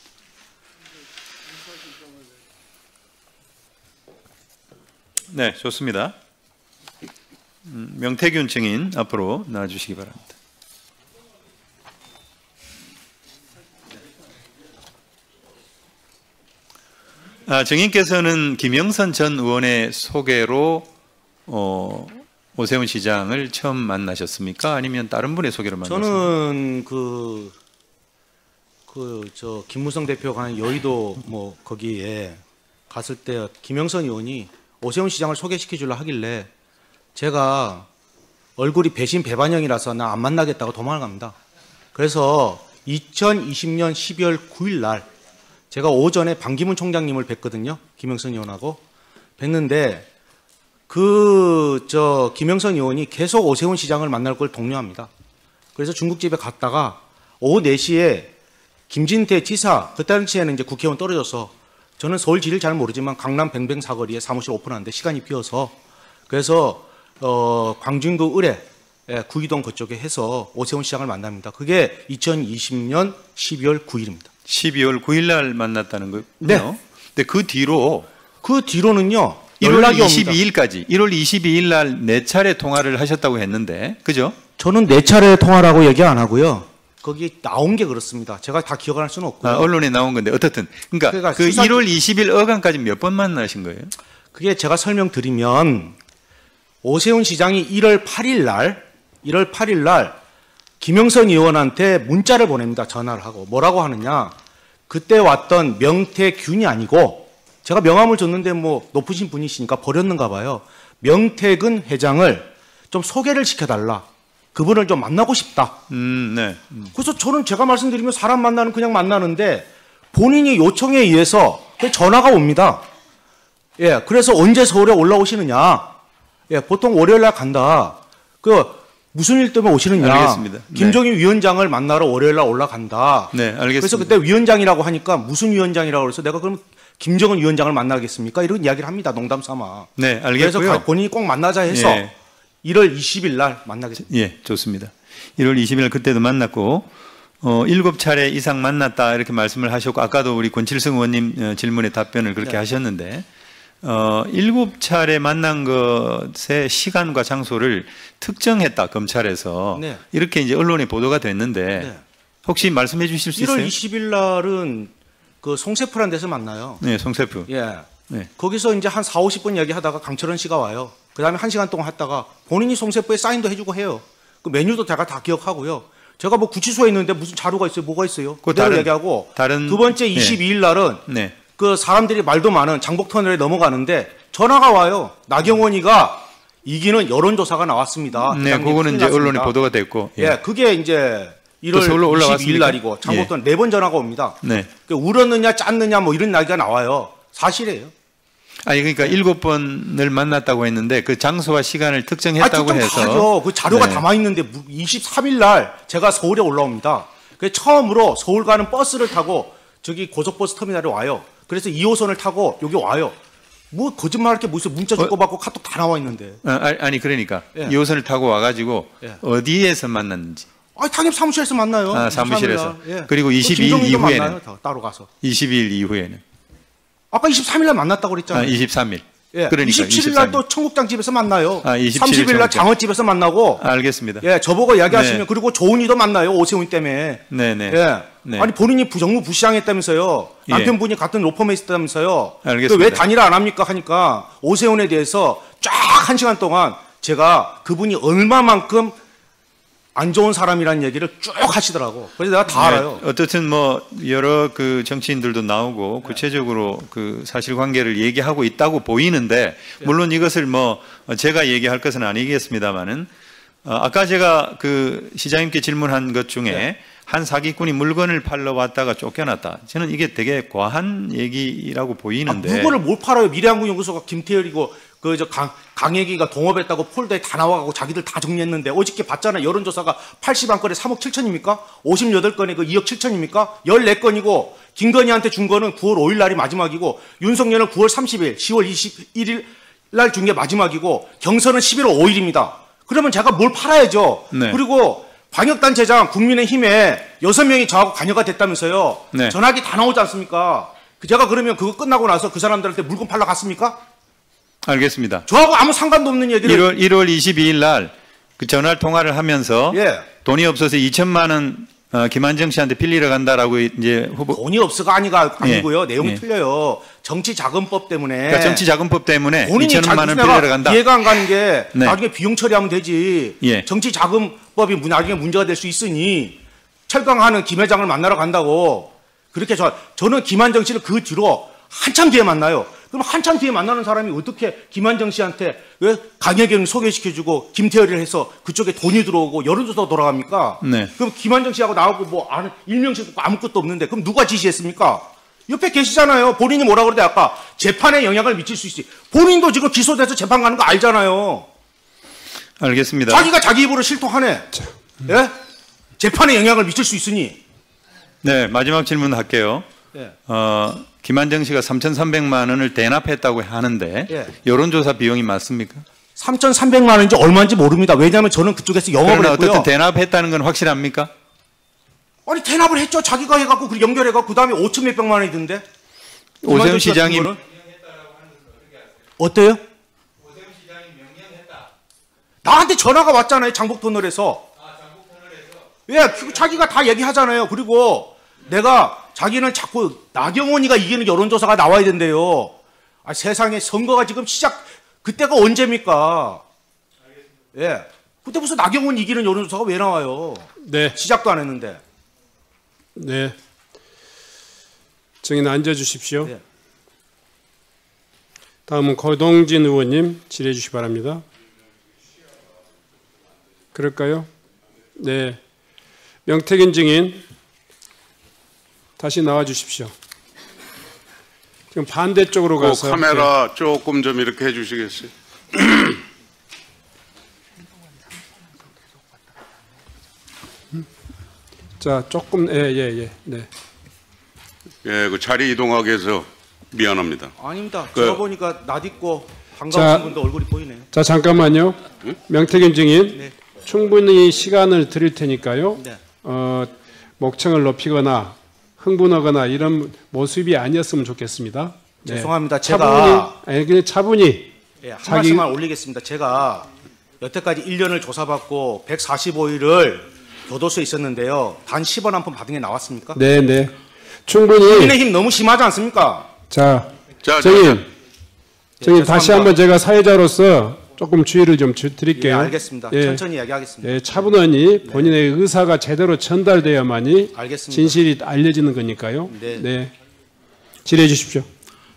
네, 좋습니다. 명태균 증인 앞으로 나와주시기 바랍니다. 증인께서는 김영선 전 의원의 소개로 오세훈 시장을 처음 만나셨습니까? 아니면 다른 분의 소개로 만나셨습니까? 저는 김무성 대표가 한 여의도 뭐 거기에 갔을 때 김영선 의원이 오세훈 시장을 소개시켜 주려 하길래 제가 얼굴이 배신 배반형이라서 나 안 만나겠다고 도망을 갑니다. 그래서 2020년 12월 9일 날 제가 오전에 반기문 총장님을 뵀거든요. 김영선 의원하고. 뵀는데 김영선 의원이 계속 오세훈 시장을 만날 걸 독려합니다. 그래서 중국집에 갔다가 오후 4시에 김진태 지사, 그 당시에는 이제 국회의원 떨어져서 저는 서울 지리를 잘 모르지만 강남 뱅뱅 사거리에 사무실 오픈하는데 시간이 비어서 그래서 광진구 을에 구이동 그쪽에 해서 오세훈 시장을 만납니다. 그게 2020년 12월 9일입니다. 12월 9일 날 만났다는 거요? 네. 근데 그 뒤로는요. 1월 22일까지 1월 22일 날 4차례 통화를 하셨다고 했는데 그죠? 저는 4차례 통화라고 얘기 안 하고요. 거기 나온 게 그렇습니다. 제가 다 기억할 수는 없고요. 언론에 나온 건데 어떻든 그러니까 그 1월 20일 어간까지 몇 번 만나신 거예요? 그게 제가 설명드리면 오세훈 시장이 1월 8일 날 김영선 의원한테 문자를 보냅니다. 전화를 하고 뭐라고 하느냐? 그때 왔던 명태균이 아니고 제가 명함을 줬는데 뭐 높으신 분이시니까 버렸는가 봐요. 명태근 회장을 좀 소개를 시켜달라. 그분을 좀 만나고 싶다. 네. 그래서 저는 제가 말씀드리면 사람 만나는 그냥 만나는데 본인이 요청에 의해서 전화가 옵니다. 예, 그래서 언제 서울에 올라오시느냐? 예, 보통 월요일 날 간다. 무슨 일 때문에 오시느냐? 알겠습니다. 김종인 위원장을 만나러 월요일 날 올라간다. 네, 알겠습니다. 그래서 그때 위원장이라고 하니까 무슨 위원장이라고 그래서 내가 그럼 김정은 위원장을 만나겠습니까? 이런 이야기를 합니다. 농담 삼아. 네, 알겠고요. 그래서 본인이 꼭 만나자 해서 예. 1월 20일 날 만나겠습니다. 예, 좋습니다. 1월 20일 날 그때도 만났고 7차례 이상 만났다 이렇게 말씀을 하셨고 아까도 우리 권칠성 의원님 질문에 답변을 그렇게 하셨는데 7차례 만난 것의 시간과 장소를 특정했다 검찰에서 네. 이렇게 이제 언론에 보도가 됐는데 혹시 말씀해 주실 수 있어요? 1월 20일 날은 그 송세프라는 데서 만나요. 네, 송세프. 예. 네. 거기서 이제 한 4, 50분 얘기하다가 강철원 씨가 와요. 그 다음에 1시간 동안 하다가 본인이 송세프에 사인도 해주고 해요. 그 메뉴도 제가 다 기억하고요. 제가 뭐 구치소에 있는데 무슨 자료가 있어요? 뭐가 있어요? 그대로 얘기하고 두 번째 22일 날은 네. 그 사람들이 말도 많은 장복터널에 넘어가는데 전화가 와요. 나경원이가 이기는 여론조사가 나왔습니다. 네, 그거는 이제 언론에 보도가 됐고. 예, 그게 이제 1월 22일 날이고 장복터널 4번 전화가 옵니다. 네. 울었느냐 짰느냐 뭐 이런 이야기가 나와요. 사실이에요. 아니 그러니까 7번을 만났다고 했는데 그 장소와 시간을 특정했다고 해서 하죠. 그 자료가 담아 있는데 23일 날 제가 서울에 올라옵니다. 그 처음으로 서울 가는 버스를 타고 저기 고속버스 터미널에 와요. 그래서 2호선을 타고 여기 와요. 뭐 거짓말할 게 뭐 있어? 문자 주고받고 카톡 다 나와 있는데. 아니 그러니까 2호선을 타고 와가지고 어디에서 만났는지. 당연히 사무실에서 만나요. 아, 사무실에서. 예. 그리고 22일 이후에는 만나요, 따로 가서. 22일 이후에는. 아까 23일 날 만났다고 그랬잖아요. 23일. 예. 그러니까 27일 날 또 청국장 집에서 만나요. 27일 30일 날 장어집에서 만나고. 알겠습니다. 예, 저보고 이야기하시면 그리고 조은이도 만나요. 오세훈 때문에. 네네. 예. 네. 아니 본인이 정무 부시장했다면서요. 남편분이 같은 로펌에 있었다면서요. 알겠습니다. 왜 단일화 안 합니까 하니까 오세훈에 대해서 쫙 1시간 동안 제가 그분이 얼마만큼 안 좋은 사람이라는 얘기를 쭉 하시더라고. 그래서 내가 다 알아요. 어떻든 뭐 여러 그 정치인들도 나오고 구체적으로 그 사실관계를 얘기하고 있다고 보이는데 물론 이것을 뭐 제가 얘기할 것은 아니겠습니다만은 아까 제가 그 시장님께 질문한 것 중에 한 사기꾼이 물건을 팔러 왔다가 쫓겨났다. 저는 이게 되게 과한 얘기라고 보이는데. 물건을 못 팔아요. 미래한국연구소가 김태열이고 강혜기가 동업했다고 폴더에 다 나와가고 자기들 다 정리했는데 어저께 봤잖아요. 여론조사가 81건에 3억 7천입니까? 58건에 그 2억 7천입니까? 14건이고 김건희한테 준 거는 9월 5일 날이 마지막이고 윤석열은 9월 30일, 10월 21일 날 준 게 마지막이고 경선은 11월 5일입니다. 그러면 제가 뭘 팔아야죠. 네. 그리고 방역단체장 국민의힘에 6명이 저하고 관여가 됐다면서요. 네. 전화기 다 나오지 않습니까? 제가 그러면 그거 끝나고 나서 그 사람들한테 물건 팔러 갔습니까? 알겠습니다. 저하고 아무 상관도 없는 얘기를 1월 22일 날 그 전화 통화를 하면서 돈이 없어서 2천만 원 김한정 씨한테 빌리러 간다라고 이제 후보 돈이 없어가 아니고요. 내용이 틀려요. 정치자금법 때문에. 그러니까 정치자금법 때문에 본인이 2천만 원 빌리러 간다. 이해가 안 가는 게 나중에 비용 처리하면 되지. 예. 정치자금법이 나중에 문제가 될 수 있으니 철강하는 김 회장을 만나러 간다고. 그렇게 저는 김한정 씨를 그 뒤로 한참 뒤에 만나요. 그럼 한참 뒤에 만나는 사람이 어떻게 김한정 씨한테 왜 강혜경을 소개시켜주고 김태열이를 해서 그쪽에 돈이 들어오고 여론조사가 돌아갑니까? 네. 그럼 김한정 씨하고 나하고 뭐 아는 일명씩 아무것도 없는데 그럼 누가 지시했습니까? 옆에 계시잖아요. 본인이 뭐라 그러대 아까 재판에 영향을 미칠 수 있지. 본인도 지금 기소돼서 재판 가는 거 알잖아요. 알겠습니다. 자기가 자기 입으로 실토하네. 예? 재판에 영향을 미칠 수 있으니. 네, 마지막 질문 할게요. 예. 김한정 씨가 3,300만 원을 대납했다고 하는데 예. 여론조사 비용이 맞습니까? 3,300만 원인지 얼마인지 모릅니다. 왜냐하면 저는 그쪽에서 영업을 그러나 했고요. 어쨌든 대납했다는 건 확실합니까? 아니 대납을 했죠. 자기가 해갖고 그 연결해갖고 그 다음에 5천 몇백만 원이 든데. 오세훈 시장이 어때요? 오세훈 시장이 명령했다. 나한테 전화가 왔잖아요. 장복터널에서. 예, 자기가 다 얘기하잖아요. 그리고 내가 자기는 자꾸 나경원이가 이기는 여론조사가 나와야 된대요. 아, 세상에 선거가 지금 그때가 언제입니까? 예, 그때 무슨 나경원 이기는 여론조사가 왜 나와요? 네. 시작도 안 했는데. 네. 증인 앉아주십시오. 네. 다음은 거동진 의원님 질의해 주시기 바랍니다. 그럴까요? 네. 명태균 증인 다시 나와 주십시오. 지금 반대쪽으로 그 가서 카메라 조금 좀 이렇게 해주시겠어요? 자, 조금 네. 예, 그 자리 이동하게 해서 미안합니다. 아닙니다. 그- 제가 보니까 낯익고 반가우신 자, 분도 얼굴이 보이네요. 자, 잠깐만요. 명태균 증인 네. 충분히 시간을 드릴 테니까요. 네. 목청을 높이거나 흥분하거나 이런 모습이 아니었으면 좋겠습니다. 네. 죄송합니다. 그냥 차분히 예, 한 말씀만 올리겠습니다. 제가 여태까지 1년을 조사받고 145일을 교도소에 있었는데요. 단 10원 한 푼 받은 게 나왔습니까? 네. 충분히 국민의힘 너무 심하지 않습니까? 자, 자, 증인 죄송합니다. 다시 한번 제가 사회자로서 조금 주의를 좀 드릴게요. 예, 알겠습니다. 예. 천천히 이야기하겠습니다. 예, 차분하니 본인의 의사가 제대로 전달돼야만이 알겠습니다. 진실이 알려지는 거니까요. 네. 질의해 주십시오.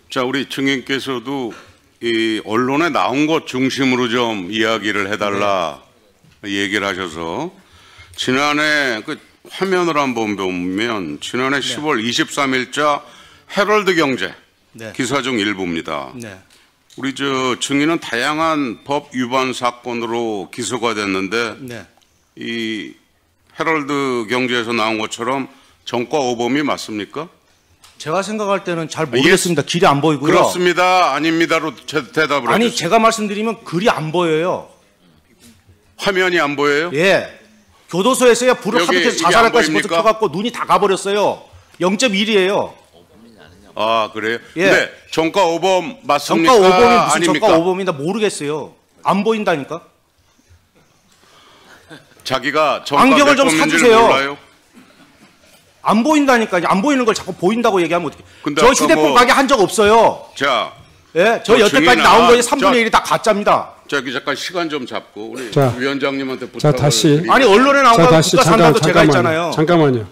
자, 우리 증인께서도 이 언론에 나온 것 중심으로 좀 이야기를 해달라 얘기를 하셔서 지난해 그 화면을 한번 보면 지난해 10월 23일자 헤럴드 경제 네. 기사 중 일부입니다. 네. 우리 증인은 다양한 법 위반 사건으로 기소가 됐는데 네. 이 헤럴드 경제에서 나온 것처럼 정과 오범이 맞습니까? 제가 생각할 때는 잘 모르겠습니다. 길이 안 보이고요. 그렇습니다. 아닙니다로 대답을 아니 해주세요. 제가 말씀드리면 글이 안 보여요. 화면이 안 보여요? 예. 교도소에서야 불을 여기 하도 켜서 이게 자살할까 안 싶어서 보입니까? 켜갖고 눈이 다 가버렸어요. 0.1이에요. 아, 그래요? 예. 네. 정과 오범 맞습니까? 정가 5범이 무슨 아닙니까? 정가 5범이나 모르겠어요. 안 보인다니까. 자기가 정가 안경을 좀 몇 범인지를 사주세요. 몰라요? 안 보인다니까. 안 보이는 걸 자꾸 보인다고 얘기하면 어떡해. 근데 저 아까 휴대폰 뭐- 가게 한 적 없어요. 자, 예, 저 여태까지 증인아, 나온 거에 3분의 1이 다 가짜입니다. 저기 잠깐 시간 좀 잡고 우리 자, 위원장님한테 자, 부탁을 다시. 드리겠습니다. 아니 언론에 나온 거 국가 산다도 제가 있잖아요. 잠깐만요.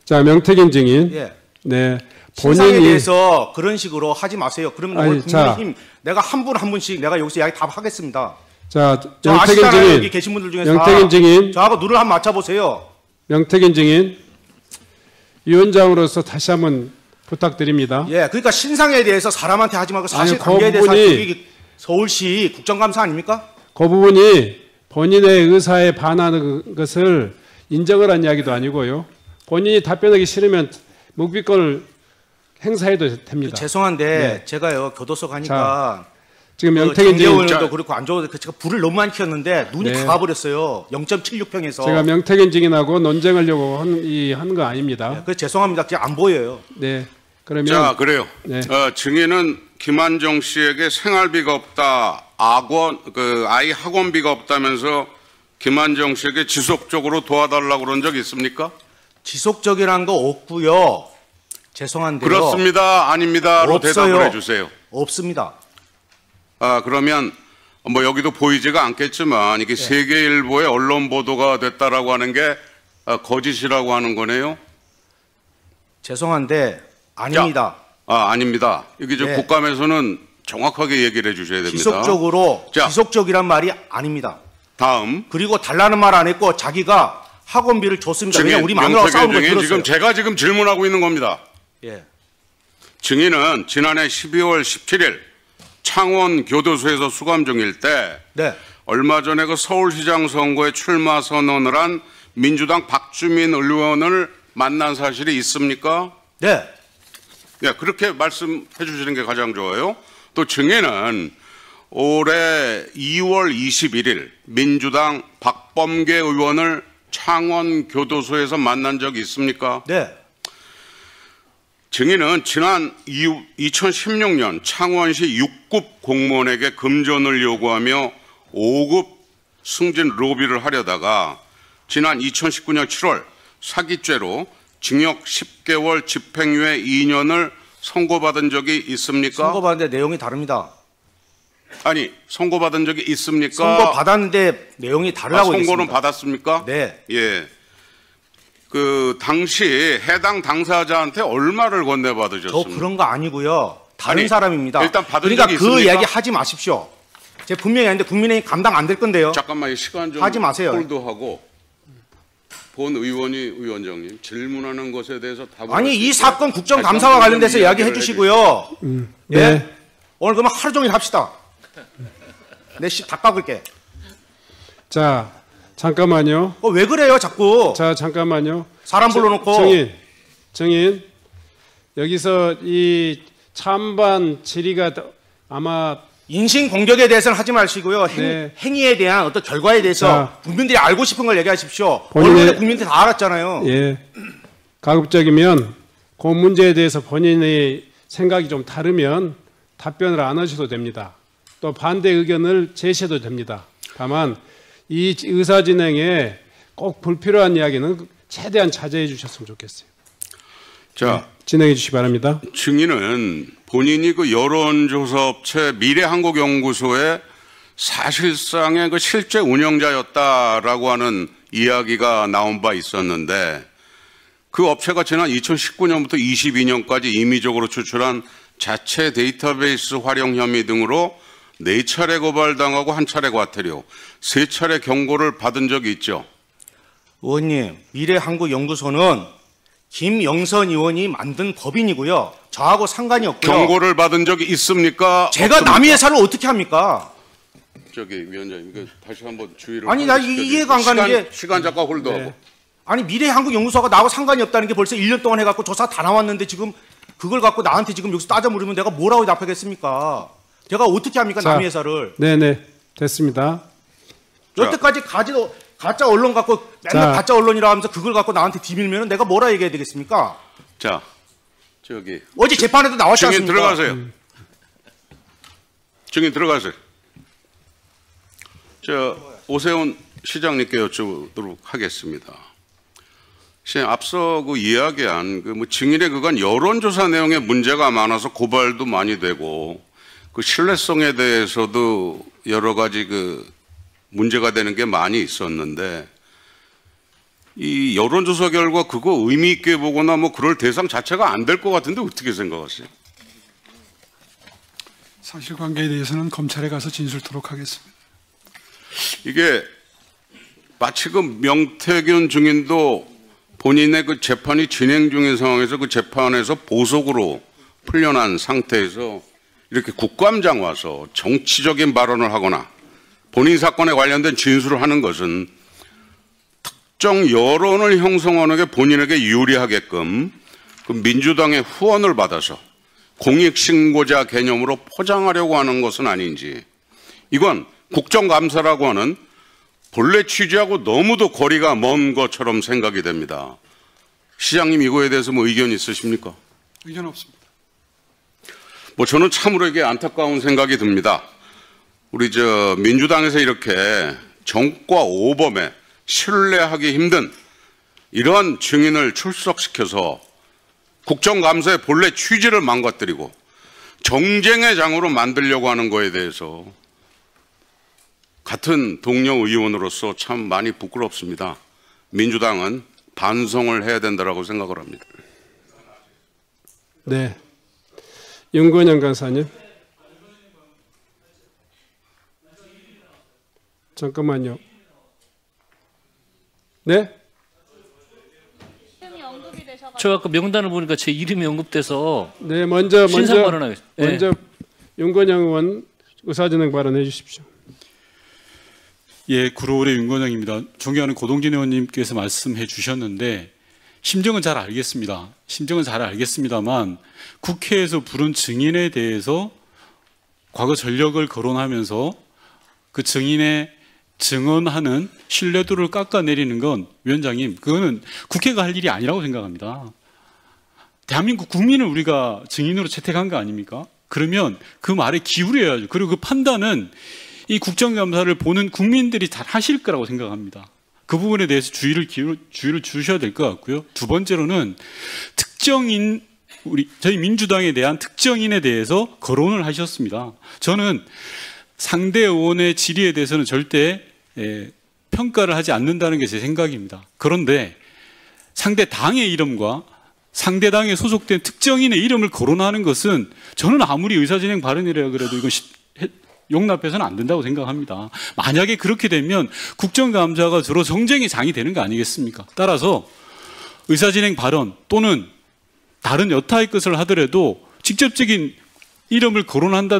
자, 명태균 증인. 예. 네. 신상에 본인이 대해서 그런 식으로 하지 마세요. 그러면 아니, 오늘 국민의힘 내가 한 분 한 분씩 내가 여기서 이야기 다 하겠습니다. 자, 저 명태균 아시잖아요. 여기 증인. 계신 분들 중에서 명태균 증인. 저하고 눈을 한번 맞춰보세요. 명태균 증인. 위원장으로서 다시 한번 부탁드립니다. 예, 그러니까 신상에 대해서 사람한테 하지 말고 사실 아니, 그 관계에 대해서 부분이- 여기 서울시 국정감사 아닙니까? 그 부분이 본인의 의사에 반하는 것을 인정을 한 이야기도 아니고요. 본인이 답변하기 싫으면 묵비권을 행사해도 됩니다. 죄송한데 네. 제가요 교도소 가니까 지금 그 명태균 증인 장재원도 그렇고 안좋은데 제가 불을 너무 많이 켰는데 눈이 네. 다 가버렸어요. 0.76평에서. 제가 명태균 증인하고 논쟁하려고 하는 거 아닙니다. 그 죄송합니다. 그냥 안 보여요. 네. 그러면 자, 그래요. 네. 증인은 김한정 씨에게 생활비가 없다, 아이 학원비가 없다면서 김한정 씨에게 지속적으로 도와달라고 그런 적 있습니까? 지속적이라는 거 없고요. 죄송한데요. 그렇습니다, 아닙니다로 없어요. 대답을 해주세요. 없습니다. 그러면 뭐 여기도 보이지가 않겠지만 이게 세계일보의 언론 보도가 됐다라고 하는 게 거짓이라고 하는 거네요. 죄송한데 아닙니다. 아닙니다. 여기 저 네. 국감에서는 정확하게 얘기를 해주셔야 됩니다. 지속적으로 지속적이란 말이 아닙니다. 다음. 그리고 달라는 말 안 했고 자기가 학원비를 줬습니다. 왜냐 우리 마누라가 싸우는 걸 들었어요. 제가 지금 질문하고 있는 겁니다. 예. 증인은 지난해 12월 17일 창원 교도소에서 수감 중일 때 네. 얼마 전에 그 서울시장 선거에 출마 선언을 한 민주당 박주민 의원을 만난 사실이 있습니까? 네. 네, 그렇게 말씀해 주시는 게 가장 좋아요. 또 증인은 올해 2월 21일 민주당 박범계 의원을 창원 교도소에서 만난 적이 있습니까? 네. 증인은 지난 2016년 창원시 6급 공무원에게 금전을 요구하며 5급 승진 로비를 하려다가 지난 2019년 7월 사기죄로 징역 10개월 집행유예 2년을 선고받은 적이 있습니까? 선고받았는데 내용이 다릅니다. 아니, 선고받은 적이 있습니까? 선고받았는데 내용이 다르다고 했습니다. 선고는 받았습니까? 네. 예. 그 당시 해당 당사자한테 얼마를 건네받으셨습니까? 저 그런 거 아니고요. 다른 아니, 사람입니다. 일단 받은 그러니까 적이 그 있습니까? 이야기 하지 마십시오. 제가 분명히 했는데 국민의힘 감당 안 될 건데요. 잠깐만 시간 좀 하지 마세요. 홀드하고 본 위원장님 질문하는 것에 대해서 답을 아니 이 하시죠. 사건 국정감사와 관련돼서 이야기해 주시고요. 네. 예? 오늘 그러면 하루 종일 합시다. 내 씨 다 깎을게. 자, 잠깐만요. 왜 그래요, 자꾸? 자, 잠깐만요. 사람 불러놓고. 증인. 여기서 이 찬반 질의가 아마 인신 공격에 대해서는 하지 마시고요. 네. 행위에 대한 어떤 결과에 대해서 자, 국민들이 알고 싶은 걸 얘기하십시오. 본인의- 언론에 국민들이 다 알았잖아요. 예. 가급적이면 그 문제에 대해서 본인의 생각이 좀 다르면 답변을 안 하셔도 됩니다. 또 반대 의견을 제시해도 됩니다. 다만 이 의사 진행에 꼭 불필요한 이야기는 최대한 자제해 주셨으면 좋겠어요. 자, 진행해 주시기 바랍니다. 증인은 본인이 그 여론조사 업체 미래한국연구소의 사실상의 그 실제 운영자였다라고 하는 이야기가 나온 바 있었는데 그 업체가 지난 2019년부터 22년까지 임의적으로 추출한 자체 데이터베이스 활용 혐의 등으로 4차례 고발당하고 1차례 과태료, 3차례 경고를 받은 적이 있죠. 의원님, 미래한국연구소는 김영선 의원이 만든 법인이고요. 저하고 상관이 없고요. 경고를 받은 적이 있습니까? 제가 없습니까? 남의 회사를 어떻게 합니까? 저기 위원장님, 이거 다시 한번 주의를. 아니, 나 이해가 안 가는 게 시간 잠깐 홀드하고. 네. 아니 미래한국연구소가 나하고 상관이 없다는 게 벌써 1년 동안 해갖고 조사 다 나왔는데 지금 그걸 갖고 나한테 지금 여기서 따져 물으면 내가 뭐라고 답하겠습니까? 제가 어떻게 합니까? 자, 남의 회사를. 네네 됐습니다. 여태까지 가짜 언론 갖고 맨날 가짜 언론이라 하면서 그걸 갖고 나한테 뒤밀면 내가 뭐라 얘기해야 되겠습니까? 자, 저기 어제 재판에도 나왔지 증인 않습니까? 들어가세요. 증인 들어가세요. 저 오세훈 시장님께 여쭤보도록 하겠습니다. 앞서 그 이야기한 그 뭐 증인의 그간 여론조사 내용에 문제가 많아서 고발도 많이 되고 그 신뢰성에 대해서도 여러 가지 그 문제가 되는 게 많이 있었는데 이 여론조사 결과 그거 의미 있게 보거나 뭐 그럴 대상 자체가 안 될 것 같은데 어떻게 생각하세요? 사실관계에 대해서는 검찰에 가서 진술토록 하겠습니다. 이게 마치 그 명태균 증인도 본인의 그 재판이 진행 중인 상황에서 그 재판에서 보석으로 풀려난 상태에서 이렇게 국감장 와서 정치적인 발언을 하거나 본인 사건에 관련된 진술을 하는 것은 특정 여론을 형성하는 게 본인에게 유리하게끔 그 민주당의 후원을 받아서 공익신고자 개념으로 포장하려고 하는 것은 아닌지, 이건 국정감사라고 하는 본래 취지하고 너무도 거리가 먼 것처럼 생각이 됩니다. 시장님 이거에 대해서 뭐 의견 있으십니까? 의견 없습니다. 뭐 저는 참으로 이게 안타까운 생각이 듭니다. 우리 저 민주당에서 이렇게 정과 오범에 신뢰하기 힘든 이러한 증인을 출석시켜서 국정감사의 본래 취지를 망가뜨리고 정쟁의 장으로 만들려고 하는 거에 대해서 같은 동료 의원으로서 참 많이 부끄럽습니다. 민주당은 반성을 해야 된다고 생각을 합니다. 네. 윤건영 간사님. 잠깐만요. 네? 제가 아까 명단을 보니까 제 이름이 언급돼서 네, 먼저 발언하겠습니다. 윤건영 의원 의사진행 발언해 주십시오. 예, 구로울의 윤건영입니다. 존경하는 고동진 의원님께서 말씀해 주셨는데 심정은 잘 알겠습니다. 심정은 잘 알겠습니다만 국회에서 부른 증인에 대해서 과거 전력을 거론하면서 그 증인의 증언하는 신뢰도를 깎아내리는 건 위원장님, 그거는 국회가 할 일이 아니라고 생각합니다. 대한민국 국민을 우리가 증인으로 채택한 거 아닙니까? 그러면 그 말에 기울여야죠. 그리고 그 판단은 이 국정감사를 보는 국민들이 잘 하실 거라고 생각합니다. 그 부분에 대해서 주의를 주셔야 될 것 같고요. 두 번째로는 특정인, 저희 민주당에 대한 특정인에 대해서 거론을 하셨습니다. 저는 상대 의원의 질의에 대해서는 절대 평가를 하지 않는다는 게 제 생각입니다. 그런데 상대 당의 이름과 상대 당에 소속된 특정인의 이름을 거론하는 것은 저는 아무리 의사진행 발언이라 그래도 이건 용납해서는 안 된다고 생각합니다. 만약에 그렇게 되면 국정감사가 주로 정쟁의 장이 되는 거 아니겠습니까? 따라서 의사진행 발언 또는 다른 여타의 것을 하더라도 직접적인 이름을 거론한다